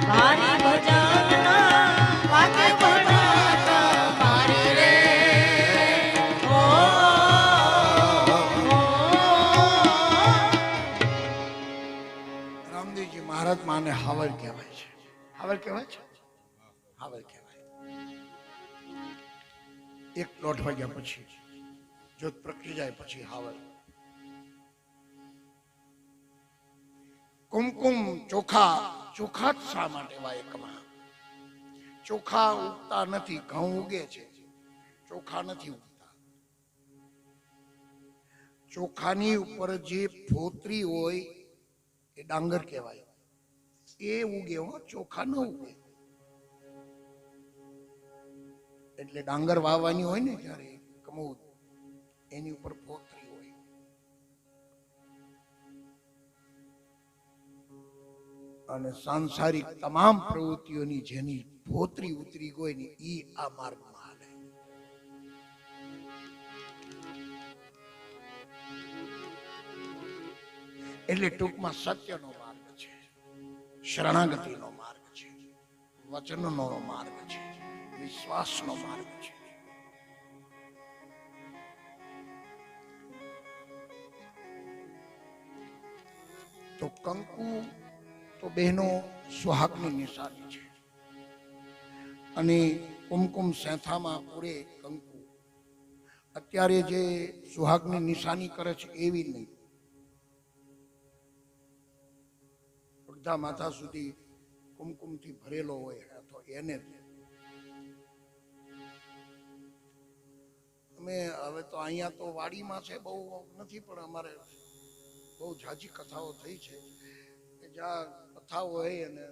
મારી ભજનના વાગે ભડાકા મારે રે રામદેવજી મહારાજ માને હાવર કહેવાય છે. હાવર કહેવાય છે, હાવર કહેવાય. એક દોઢ વાગ્યા પછી જોત પ્રગટી જાય પછી હાવર. કુમકુમ ચોખા, ચોખા જ શા માટે વાય કમા? ચોખા ઉગતા નથી, ઘઉં ઉગે છે, ચોખા નથી ઉગતા. ચોખાની ઉપર જે ફોતરી હોય એ ડાંગર કહેવાય, એ ઉગે હો, ચોખા ન ઉગે. એટલે ડાંગર વાવવાની હોય ને જ્યારે કમોદ, એની ઉપર ફોતરી હોય. અને સાંસારિક તમામ પ્રવૃત્તિઓની જેની ફોતરી ઉતરી હોય ને ઈ આ માર્ગમાં હાલે. એટલે ટૂંકમાં સત્યનો માર્ગ છે, શરણાગતિનો માર્ગ છે, વચનનો માર્ગ છે, વિશ્વાસનો માર્ગ છે. તો કંકુ તો બહેનો સુહાગની નિશાની છે. અને કુમકુમ સેથામાં પૂરે કંકુ. અત્યારે જે સુહાગની નિશાની કરે છે એવી નહીં, અડધા માથા સુધી કુમકુમથી ભરેલો હોય તો એને અમે હવે તો અહીંયા તો વાડીમાં છે, બહુ નથી, પણ અમારે બહુ ઝાઝી કથાઓ થઈ છે કે જ્યાં કથાઓ હોય અને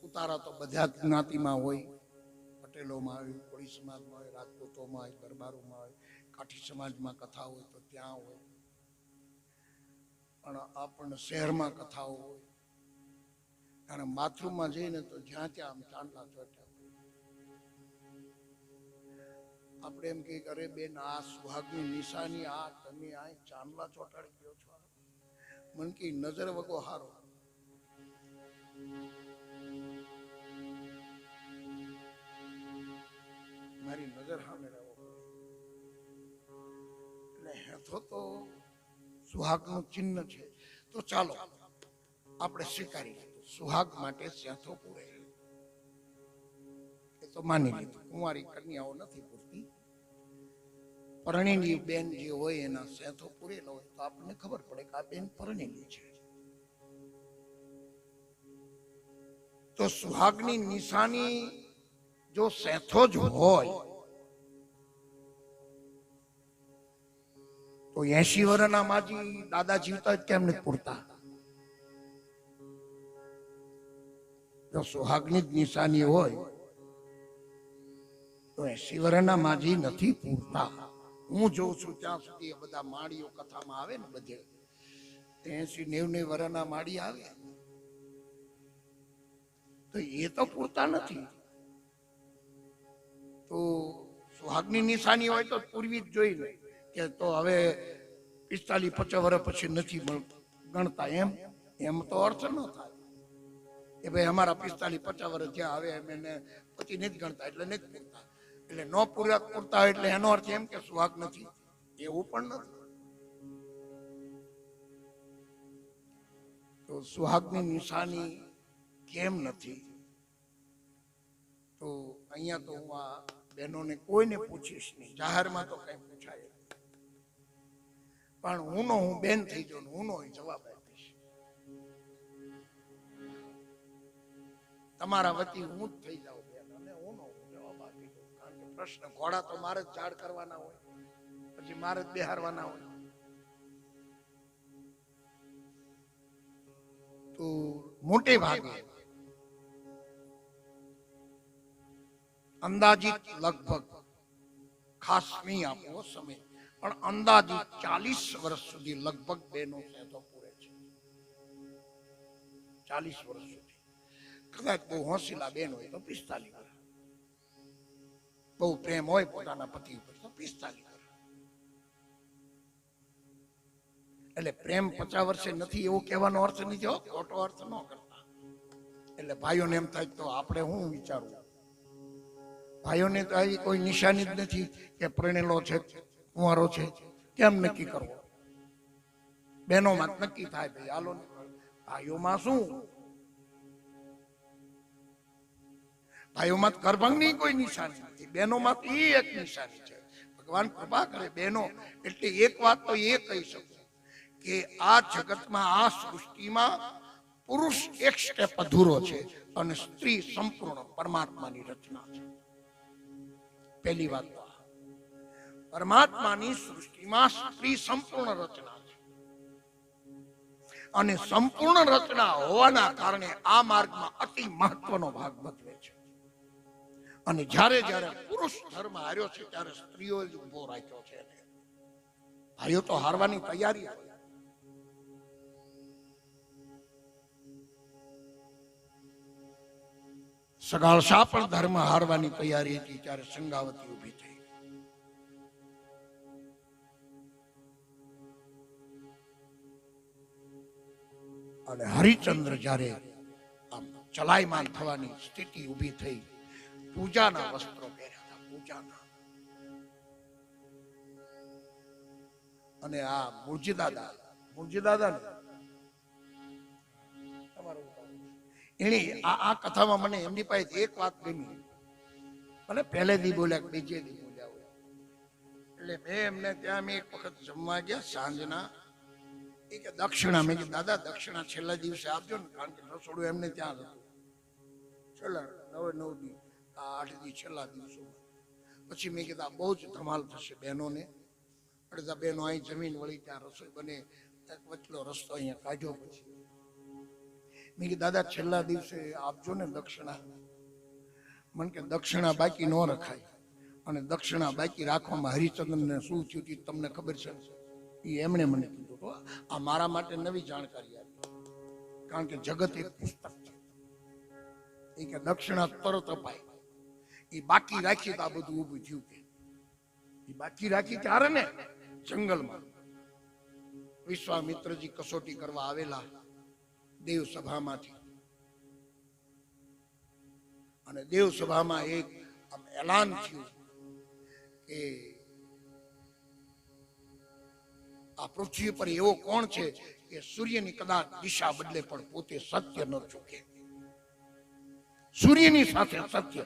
ઉતારા તો બધા જ જ્ઞાતિમાં હોય. પટેલોમાં હોય, કોળી સમાજમાં હોય, રાજપૂતોમાં હોય, દરબારોમાં હોય, કાઠી સમાજમાં કથા હોય તો ત્યાં હોય. પણ આપણને શહેરમાં કથાઓ હોય અને બાથરૂમમાં જઈને તો જ્યાં ત્યાં આમ ચાંદલા ચોટ્યા. આપણે એમ કે અરે બેન, આ સુહાગની નિશાની, આ તમે આ ચાંદલા ચોટાડી ગયો છો. મન કે નજર વગો હારો. મારી નજર સામે રહેવો એટલે હેથો તો સુહાગનું ચિહ્ન છે. તો ચાલો આપણે સ્વીકારીએ, સુહાગ માટે સેથો પૂરે એ તો માની લીધું. કુંવારી કન્યાઓ નથી પૂરતી, પરણેલી બેન જે હોય એના સેથો પૂરેલો હોય તો આપણને ખબર પડે કે આ બેન પરણેલી છે. તો સુહાગની નિશાની જો સેથો જ હોય તો 80 વર્ષના માજી દાદા જીવતા જ કેમ નથી પૂરતા? જો સુહાગની જ નિશાની હોય તો 80 વર્ષના માજી નથી પૂરતા. હું જોઉં છું ત્યાં સુધી એ બધા માળીઓ કથામાં આવે ને, બધે 80-90 વર્ષના માળી આવે તો એ તો પૂરતા નથી. તો સુહાગની નિશાની હોય તો પૂરવી જ જોઈએ કે તો હવે 45-50 વર્ષ પછી નથી ગણતા, એમ તો અર્થ ન થાય કે ભાઈ અમારા 45-50 વર્ષ જ્યાં આવે એમ એને પછી નથી ગણતા એટલે નથી પૂરતા. એટલે ન પૂરતા હોય એટલે એનો અર્થ એમ કે સુહાગ નથી, એવું પણ નથી. તો સુહાગની નિશાની કેમ નથી? તો અહીંયા તો હું આ બહેનોને કોઈને પૂછીશ નહીં, જાહેરમાં તો કઈ પૂછાય, પણ હું બેન થઈ જાઉં, હું જવાબ આપીશ. તમારા વતી હું જ થઈ જાઉં બેન, અને હું જવાબ આપી દઉં. કારણ કે પ્રશ્ન ઘોડા તો મારે જ ઝાડ કરવાના હોય, પછી મારે જ બેહારવાના હોય. તો મોટે ભાગે અંદાજિત લગભગ ખાસ નહીં આપવો સમય, પણ અંદાજિત 40 વર્ષ સુધી લગભગ બહેનો સેતો પૂરે છે. 40 વર્ષ સુધી. કદાચ બહુ હોશિયાર બેન હોય તો 45 વર્ષ, બહુ પ્રેમ હોય પોતાના પતિ ઉપર તો 45 વર્ષ. એટલે પ્રેમ 50 વર્ષે નથી એવું કહેવાનો અર્થ નથી, ખોટો અર્થ ન કરતા. એટલે ભાઈઓને એમ થાય તો આપણે શું વિચારવું, ભાઈઓને તો આવી કોઈ નિશાની જ નથી કે પરણેલો છે કુંવારો છે, કેમ નક્કી કરવો? બહેનોમાં નક્કી થાય ભાઈ હાલો. ભાઈઓમાં શું, ભાઈઓમાં ગર્ભંગની કોઈ નિશાની નથી, બહેનોમાં એ એક નિશાની છે. ભગવાન કૃપા કરે બહેનો. એટલે એક વાત તો એ કહી શકું કે આ જગતમાં, આ સૃષ્ટિમાં પુરુષ એક સ્ટેપ અધૂરો છે અને સ્ત્રી સંપૂર્ણ પરમાત્માની રચના છે. પહેલી વાત તો પરમાત્માની સૃષ્ટિમાં સ્ત્રી સંપૂર્ણ રચના છે અને સંપૂર્ણ રચના હોવાના કારણે આ માર્ગમાં અતિ મહત્વનો ભાગ ભજવે છે. અને જ્યારે જ્યારે પુરુષ ધર્મ હાર્યો છે ત્યારે સ્ત્રીઓ જ ઉભો રાખ્યો છે. ભાઈઓ તો હારવાની તૈયારી હોય. સગાળશા પણ ધર્મ હારવાની તૈયારી હતી ત્યારે સંગાવતી ઉભી થઈ. અને હરિચંદ્ર જ્યારે આમ ચલાયમાન થવાની સ્થિતિ ઉભી થઈ, પૂજાના વસ્ત્રો પહેર્યા હતા, પૂજાના. અને આ મુરજી દાદા એની આ કથામાં મને એમની પાસે એક વાત ગમી. મને પહેલેથી બોલ્યા કે બીજેથી બોલ્યા હોય. એટલે મેં એમને ત્યાં મેં એક વખત જમવા ગયા સાંજના. એ કે દક્ષિણા. મેં કીધું દાદા દક્ષિણા છેલ્લા દિવસે આપજો ને, કારણ કે રસોડું એમને ત્યાં હતું. છેલ્લા 9 દિવસ, 8 દિવસ છેલ્લા દિવસો. પછી મેં કીધું બહુ જ ધમાલ થશે બહેનોને. અડધા બહેનો અહીં જમીન વળી ત્યાં રસોઈ બને, વચલો રસ્તો અહીંયા કાઢ્યો. પછી મેં કીધું દાદા છેલ્લા દિવસે આપજો ને દક્ષિણા. મને કે દક્ષિણા બાકી ન રખાય, અને દક્ષિણા બાકી રાખવામાં હરિચંદ્રને શું થયું હતું તમને ખબર છે? એ એમણે મને કીધું તો આ મારા માટે નવી જાણકારી આપી. કારણ કે જગત એક પુસ્તક છે. એ કે દક્ષિણા તરત અપાય, એ બાકી રાખી તો આ બધું ઊભું થયું. કે એ બાકી રાખી ત્યારે ને જંગલમાં વિશ્વામિત્રજી કસોટી કરવા આવેલા દેવ સભામાંથી, અને દેવ સભામાં એક એલાન થયું કે આ પૃથ્વી પર એવો કોણ છે કે સૂર્યની કદાચ દિશા બદલે પણ પોતે સત્ય ન ચૂકે. સૂર્યની સાથે સત્ય.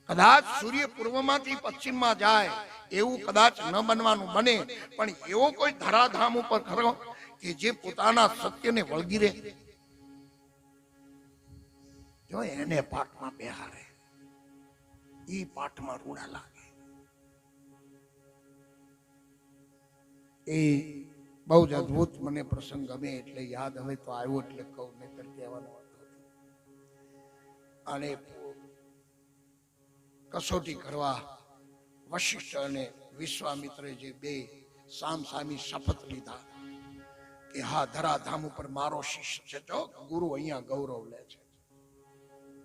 કદાચ સૂર્ય પૂર્વમાંથી પશ્ચિમમાં જાય એવું કદાચ ન બનવાનું બને, પણ એવો કોઈ ધરાધામ ઉપર ખરો કે જે પોતાના સત્યને વળગી રહે. જો એને પાઠમાં બેહારે, એ પાઠમાં રૂડા લાગે. એ બહુ જ અદભુત મને પ્રસંગ ગમે એટલે યાદ હવે તો આવ્યો એટલે કહું, નહીતર કહેવાનો હતો. અને કસોટી કરવા વશિષ્ઠ અને વિશ્વામિત્રે જે બે સામસામી શપથ લીધા કે હા ધરાધામ ઉપર મારો શિષ્ય છે. જો ગુરુ અહીંયા ગૌરવ લે છે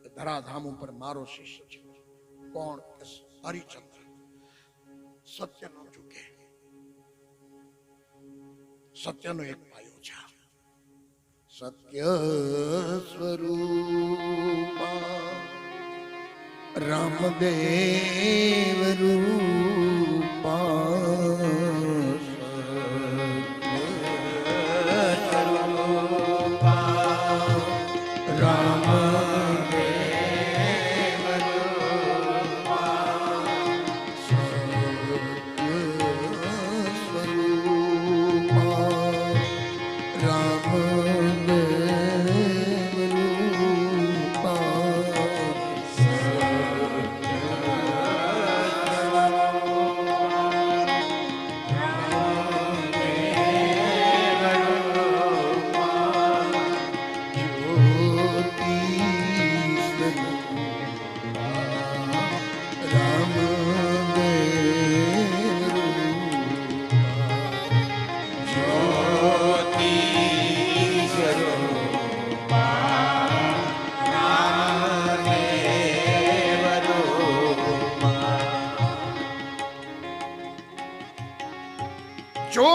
કે ધરાધામ ઉપર મારો શિષ્ય છે. કોણ? હરિચંદ્ર. સત્ય ન ચૂકે. સત્યનો એક પાયો છે. સત્ય સ્વરૂપા રામદેવ રૂપા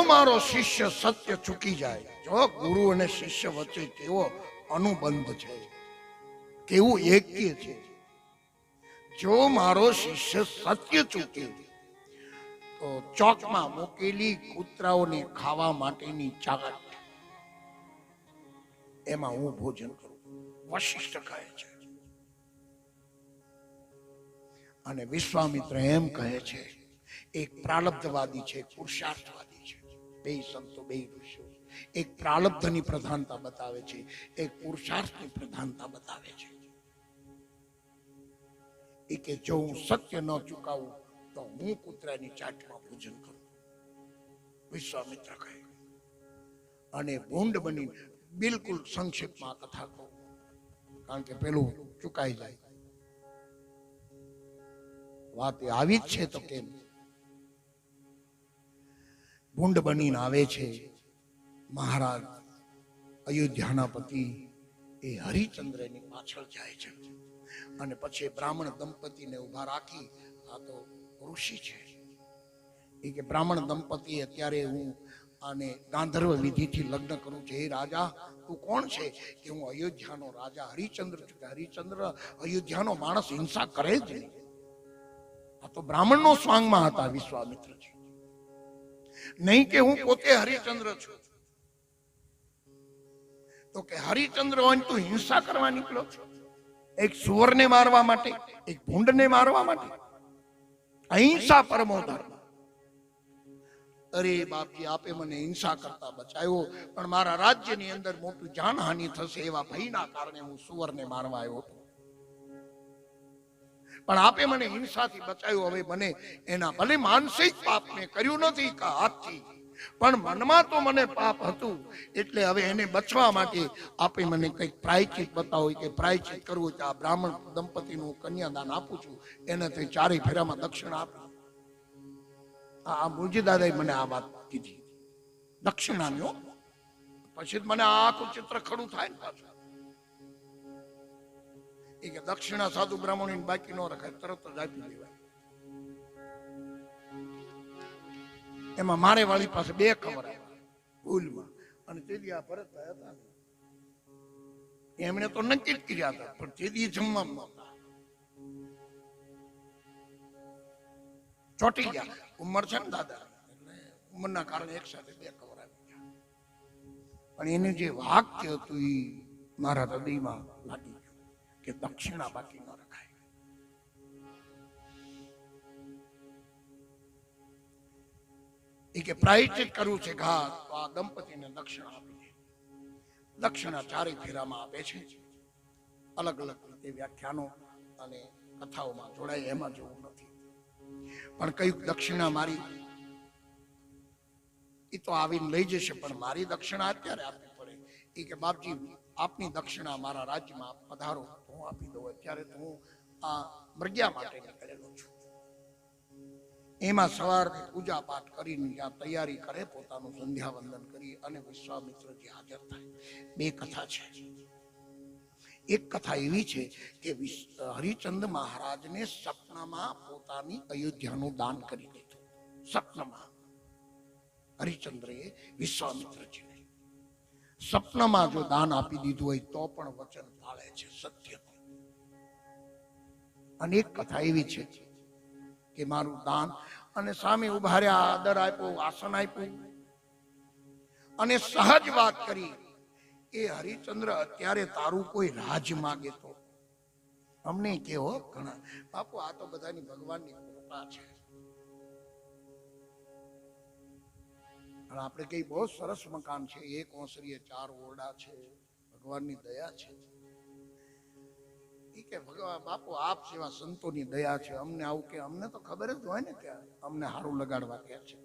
મારો શિષ્ય સત્ય ચૂકી જાય, જો ગુરુ અને શિષ્ય વચ્ચે કેવો અનુબંધ છે, કેવું એક્ય છે. જો મારો શિષ્ય સત્ય ચૂકે તો ચોકમાં મૂકેલી કૂતરાઓને ખાવા માટેની ચાટ એમાં હું ભોજન કરું. વશિષ્ઠ કહે છે. અને વિશ્વામિત્ર એમ કહે છે, એક પ્રારબ્ધવાદી છે, એક પુરુષાર્થવાદી છે. બે સંતો, બે ઋષિઓ એક પ્રારબ્ધની પ્રધાનતા બતાવે છે, એક પુરુષાર્થની પ્રધાનતા બતાવે છે. એ કે જો હું સત્ય ન ચૂકાવું તો હું કૂતરાની ચાટમાં ભોજન કરું. વિશ્વામિત્ર કહે. અને ભૂંડ બની બિલકુલ સંક્ષિપ્તમાં કથા કહું, કારણ કે પેલું ચુકાઈ જાય. વાત આવી જ છે તો કેમ. ભૂંડ બનીને આવે છે મહારાજ અયોધ્યાના પતિ એ હરિચંદ્રની પાછળ જાય છે. અને પછી બ્રાહ્મણ દંપતીને ઉભા રાખી, આ તો ઋષિ છે, એ કે બ્રાહ્મણ દંપતી અત્યારે હું અને ગાંધર્વ વિધિથી લગ્ન કરું છું. હે રાજા, તું કોણ છે? કે હું અયોધ્યાનો રાજા હરિચંદ્ર છું. હરિચંદ્ર અયોધ્યાનો માણસ હિંસા કરે જ નહીં. આ તો બ્રાહ્મણનો સ્વાંગમાં હતા વિશ્વામિત્રજી. નહીં કે હું પોતે હરિચંદ્ર છું. તો કે હરિચંદ્ર હોય તું હિંસા કરવા નીકળ્યો છો? એક સુવરને મારવા માટે, એક ભૂંડને મારવા માટે? અહિંસા પરમો ધર્મ. અરે બાપજી, આપે મને હિંસા કરતા બચાવ્યો, પણ મારા રાજ્યની અંદર મોટું જાનહાનિ થશે એવા ભયના કારણે હું સુવરને મારવા આવ્યો હતો. પણ આપે મને હિંસાથી બચાવ્યો. હવે મને એના ભલે માનસિક પાપ મેં કર્યું નથી કે હાથથી, પણ મનમાં તો મને પાપ હતું. એટલે હવે એને બચવા માટે આપે મને કંઈક પ્રાયચિત બતાવો. કે પ્રાયચિત કરવું તો આ બ્રાહ્મણ દંપતીનું કન્યાદાન આપું છું, એને તે ચારેય ફેરામાં દક્ષિણ આપી. આ મુરજી દાદાએ મને આ વાત કીધી દક્ષિણાની. પછી મને આ આખું ચિત્ર ખડું થાય ને પાછું. એ કે દક્ષિણા સાધુ બ્રાહ્મણોની બાકી ન રખાય, તરત જ આપી દેવાય. એમાં મારે વાળી પાસે 2 ખબર આવ્યા ભૂલમાં. અને તેથી આ ભરતભાઈ હતા ને, એમણે તો નક્કી જ કર્યા હતા, પણ તેથી જમવા નહોતા. ચોટી ગયા. ઉંમર છે ને દાદા, એટલે ઉંમરના કારણે એક સાથે 2 ખબર આવી ગયા. પણ એનું જે વાક્ય હતું એ મારા હૃદયમાં લાગી ગયું કે દક્ષિણા બાકી ન રખાય. એ કે પ્રાયશ્ચિત કરવું છે ઘાત, તો આ દંપતીને દક્ષિણા આપી દે. દક્ષિણા ચારેય ફેરામાં આપે છે. અલગ અલગ રીતે વ્યાખ્યાનો અને કથાઓમાં જોડાય, એમાં જોવું નથી. પણ કયું દક્ષિણા મારી એ તો આવીને લઈ જશે, પણ મારી દક્ષિણા અત્યારે આપવી પડે. એ કે બાપજી, આપની દક્ષિણા મારા રાજ્યમાં પધારો તો હું આપી દઉં. અત્યારે તો હું આ મરગ્યા માટે નીકળેલો છું. એમાં સવારથી પૂજા પાઠ કરીને જ્યાં તૈયારી કરે, પોતાનું સંધ્યા વંદન કરી અને વિશ્વામિત્રજી હાજર થાય. 2 કથા છે. એક કથા એવી છે કે હરિચંદ્ર મહારાજને સપનામાં પોતાની અયોધ્યાનું દાન કરી દીધું. સપનામાં હરિચંદ્રએ વિશ્વામિત્રજીને સપનામાં જો દાન આપી દીધું હોય તો પણ વચન પાળે છે સત્યનું. અને એક કથા એવી છે કે મારું દાન, અને સામે ઉભા રહ્યા, આદર આપ્યો, આસન આપ્યું અને સહજ વાત કરી. એ હરિચંદ્ર, અત્યારે તારું કોઈ રાજ માગે તો અમને કેવો. ઘણા બાપુ, આ તો બધાની ભગવાનની કૃપા છે. આપણે કઈ બહુ સરસ મકાન છે, 1 ઓસરીએ 4 ઓરડા છે, ભગવાનની દયા છે. એ કે ભગવાન બાપુ, આપ જેવા સંતોની દયા છે. અમને આવું કે અમને તો ખબર જ હોય ને કે અમને હારું લગાડવા કે છે.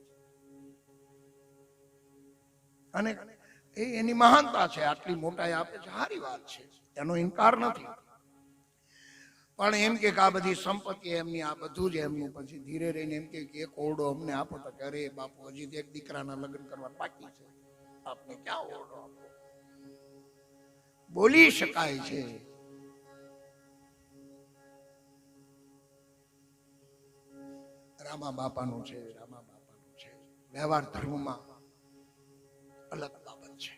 અને એની મહાનતા છે, આટલી મોટાઈ આપે છે, સારી વાત છે, એનો ઇનકાર નથી. પણ એમ કે આ બધી સંપત્તિ એમની, આ બધું જ એમનું. પછી ધીરે રહીને એમ કે 1 ઓરડો અમને આપો. તો કે અરે બાપુ, હજી 1 દીકરાના લગ્ન કરવા બાકી છે, આપને ક્યાં ઓરડો આપો? બોલી શકાય છે. રામા બાપાનું છે, રામા બાપાનું છે. વ્યવહાર ધર્મમાં અલગ બાબત છે.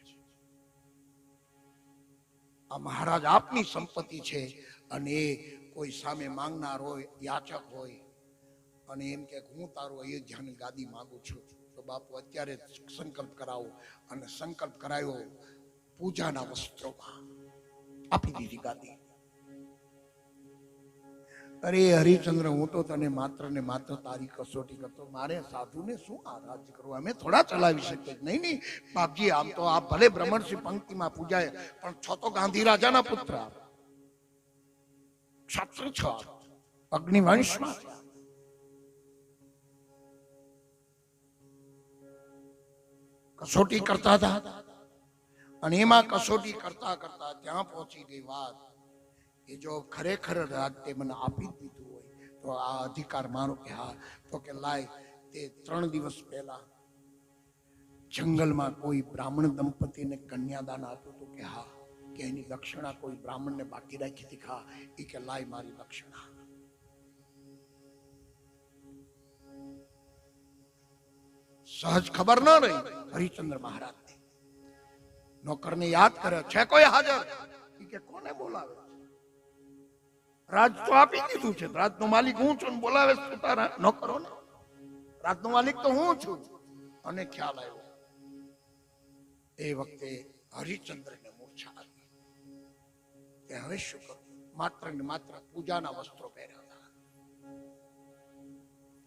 આ મહારાજ આપની સંપત્તિ છે અને એ કોઈ સામે માંગનાર હોય, યાચક હોય અને એમ કે હું તારું અયોધ્યાની ગાદી માંગુ છું, તો બાપુ અત્યારે સંકલ્પ કરાવો. અને સંકલ્પ કરાયો પૂજાના વસ્ત્રોમાં આપી દીધી ગાદી. અરે હરિચંદ્ર, હું તો તને માત્ર ને માત્ર તારી કસોટી કરતો. મારે સાધુને શું આ રાજ્ય કરવું? અમે થોડા ચલાવી શકીએ. નહીં નહીં બાપજી, આમ તો આપ ભલે બ્રહ્મણસિંહ પંક્તિમાં પૂજાય, પણ છો તો ગાંધી રાજાના પુત્ર, ક્ષત્ર છો, અગ્નિવંશમાં. કસોટી કરતા હતા અને એમાં કસોટી કરતા કરતા ત્યાં પહોંચી ગઈ વાત કે જો ખરેખર રાજ તે મને આપી દીધું હોય તો આ અધિકાર મારો કે હા. તો કે લાય, તે 3 દિવસ પહેલા જંગલમાં કોઈ બ્રાહ્મણ દંપતીને કન્યાદાન આપ્યું હતું કે હા, કે એની દક્ષિણા કોઈ બ્રાહ્મણને બાકી રાખી હતી. હા, એ કે લાય મારી દક્ષિણા. સહજ ખબર ન રહી હરિચંદ્ર મહારાજ. નોકરને યાદ કરે, છે કોઈ હાજર? એ કે કોને બોલાવે? રાજ તો આપી દીધું છે, રાજનો માલિક હું છું, બોલાવે તારા નોકરો ને. રાજનો માલિક તો હું છું. અને ખ્યાલ આવ્યો એ વખતે હરિચંદ્રને મૂર્છા આવી કે હવે શું કરું? માત્ર ને માત્ર પૂજાના વસ્ત્રો પહેર્યા હતા,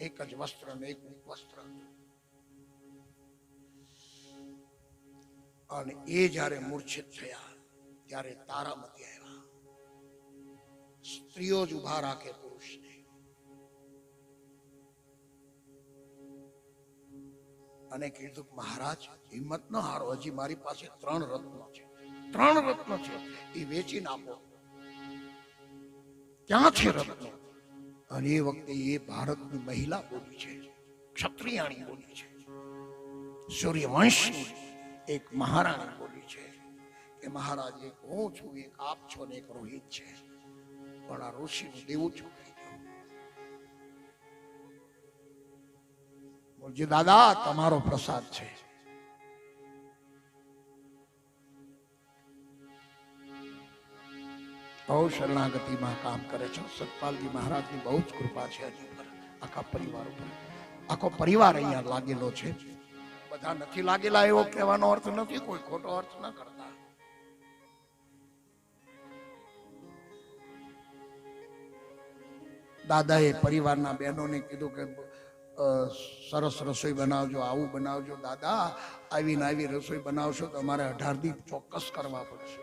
એક જ વસ્ત્ર ને એક વસ્ત્ર. અને એ જ્યારે મૂર્છિત થયા ત્યારે તારામતી આવ્યા. સ્ત્રીઓ જ ઉભા રાખે પુરુષને. અને કીધું મહારાજ હિંમત ન હારો, હજી મારી પાસે 3 રત્નો છે, 3 રત્નો છે, એ વેચીને આપો. ક્યાં છે રત્નો? અને એ વખતે એ ભારતની મહિલા બોલી છે, ક્ષત્રિયાણી બોલી છે, સૂર્યવંશની એક મહારાણી બોલી છે કે મહારાજ એક હું છું, એક આપ છો ને એક રોહિત છે, પણ આ ઋષિનું દેવું ચૂકી ગયું. બોલજે દાદા તમારો પ્રસાદ છે. બહુ શરણાગતિમાં કામ કરે છે. સતપાલજી મહારાજની બહુ જ કૃપા છે હજી પર, આખા પરિવાર ઉપર. આખો પરિવાર અહીંયા લાગેલો છે. બધા નથી લાગેલા એવો કહેવાનો અર્થ નથી, કોઈ ખોટો અર્થ ન કરતા. દાદાએ પરિવારના બહેનોને કીધું કે સરસ રસોઈ બનાવજો, આવું બનાવજો. દાદા આવીને આવી રસોઈ બનાવશો તો અમારે 18 દી ચોક્કસ કરવા પડશે.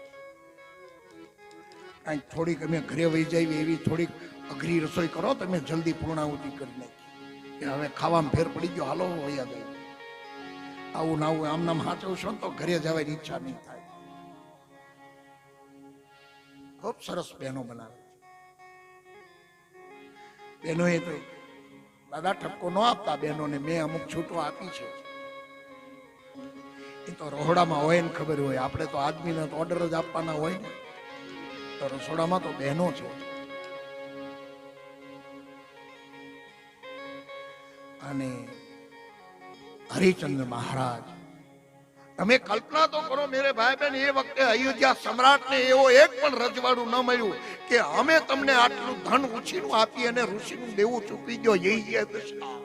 કાંઈક થોડીક અમે ઘરે વહી જાય એવી થોડીક અઘરી રસોઈ કરો, તમે જલ્દી પૂર્ણાહુતિ કરી નાખી કે હવે ખાવામાં ફેર પડી ગયો, હાલો વયા જાય. આવું ના આવું આમ નામ હાચવશો તો ઘરે જવાની ઈચ્છા નહીં થાય. ખૂબ સરસ બહેનો બનાવે. બહેનોએ તો દાદા ઠપકો ન આપતા બહેનોને, મેં અમુક છૂટો આપી છે. એ તો રહોડામાં હોય ને ખબર હોય, આપણે તો આદમીને ઓર્ડર જ આપવાના હોય ને, તો રસોડામાં તો બહેનો છે. અને હરિચંદ્ર મહારાજ, તમે કલ્પના તો કરો મેરે ભાઈ બહેન, એ વખતે અયોધ્યા સમ્રાટને એવો એક પણ રજવાડું ન મળ્યું કે અમે તમને આટલું ધન ઉછીનું આપી અને ઋષિનું દેવું ચૂકી ગયો. એ દશા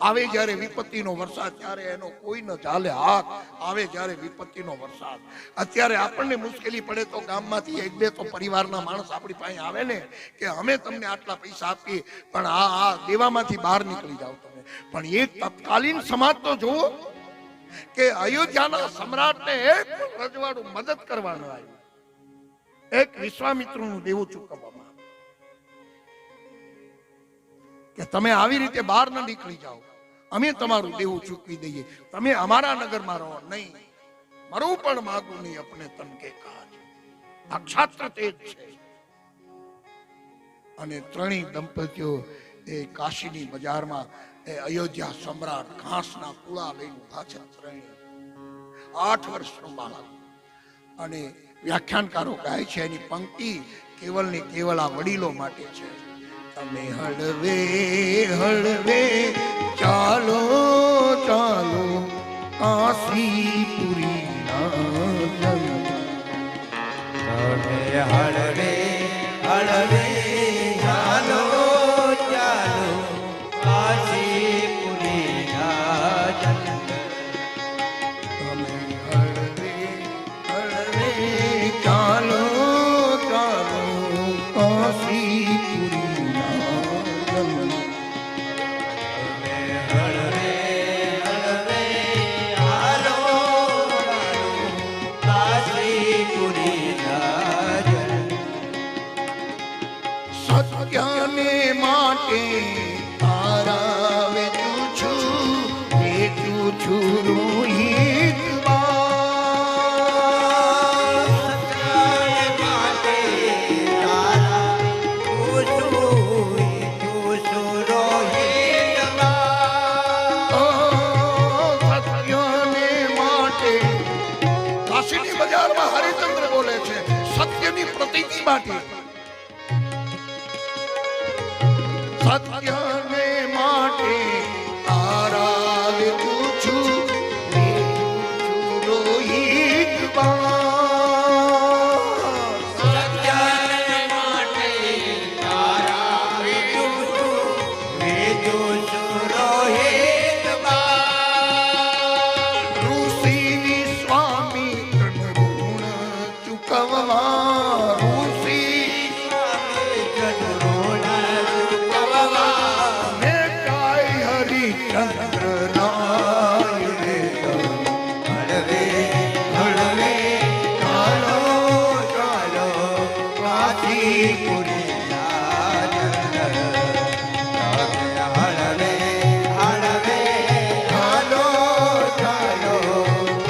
આવે જ્યારે વિપત્તિનો વરસાદ, ત્યારે એનો કોઈ ન ચાલે હાથ. આવે જ્યારે વિપત્તિનો વરસાદ, અત્યારે આપણને મુશ્કેલી પડે તો ગામમાંથી 1-2 તો પરિવારના માણસ આપણી પાસે આવે ને કે અમે તમને આટલા પૈસા આપીએ, પણ આ દેવામાંથી બહાર નીકળી જાવ તમે. પણ એ તત્કાલીન સમાજ તો જુઓ કે અયોધ્યાના સમ્રાટને એક રજવાડું મદદ કરવાનું આવ્યું, એક વિશ્વામિત્રનું દેવું ચૂકવવામાં, કે તમે આવી રીતે બહાર ન નીકળી જાઓ, અમે તમારું દેવું ચૂકવી દઈએ, તમે અમારા નગરમાં રહો. નહીં, મરું પણ માગું નહીં અપને તન કે કાજ. આ ક્ષાત્ર તેજ છે. અને 3 દંપતીઓ એ કાશીની બજારમાં એ અયોધ્યા સમ્રાટ ઘાસના કુળા લઈને ઉભા છે. 8 વર્ષનો બાળક. અને વ્યાખ્યાનકારો ગાય છે એની પંક્તિ કેવલ ને કેવલ આ વડીલો માટે છે. તમે હળવે હળવે ચાલો ચાલો કાશીપુરી નાજન. તમે હળવે હળવે ચાલો ચાલો કાશીપુરી નાજન. તમે હળવે હળવે ચાલો ચાલો કાશીપુરી નાજન. તમે હળવે હળવે ચાલો ચાલો કાશીપુરી નાજન. સત્યને માટે તારા વેચું છું રોહિત બા. સત્ય માટે તારા જોશું રોહિત બા. સત્યને માટે કાશીની બજારમાં હરિચંદ્ર બોલે છે સત્યની પ્રતીતિ માટે. સત્યને માટે તારા વેચું છું રોહિત બા. સત્યને માટે તારા જોશું રોહિત બા. ઋષિ વિશ્વામિત્ર ઋણ ચૂકવવા. ઋષિ ને કાય હરિચંદ્ર નાય રે. હળવે હળવે ચાલો ચાલો કાશીપુરી નાજન. હળવે હળવે ચાલો ચાલો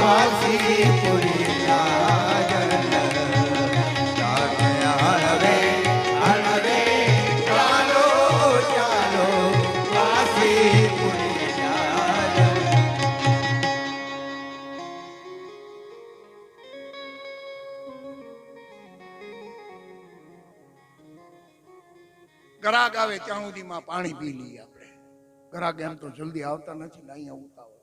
કાશીપુરી નાજન. હળવે હળવે ચાલો ચાલો કાશીપુરી નાજન. ગરાગ આવે ત્યાં સુધીમાં પાણી પી લઈએ આપણે. ગરાગ એમ તો જલ્દી આવતા નથી ને અહીંયા ઉતાવળ.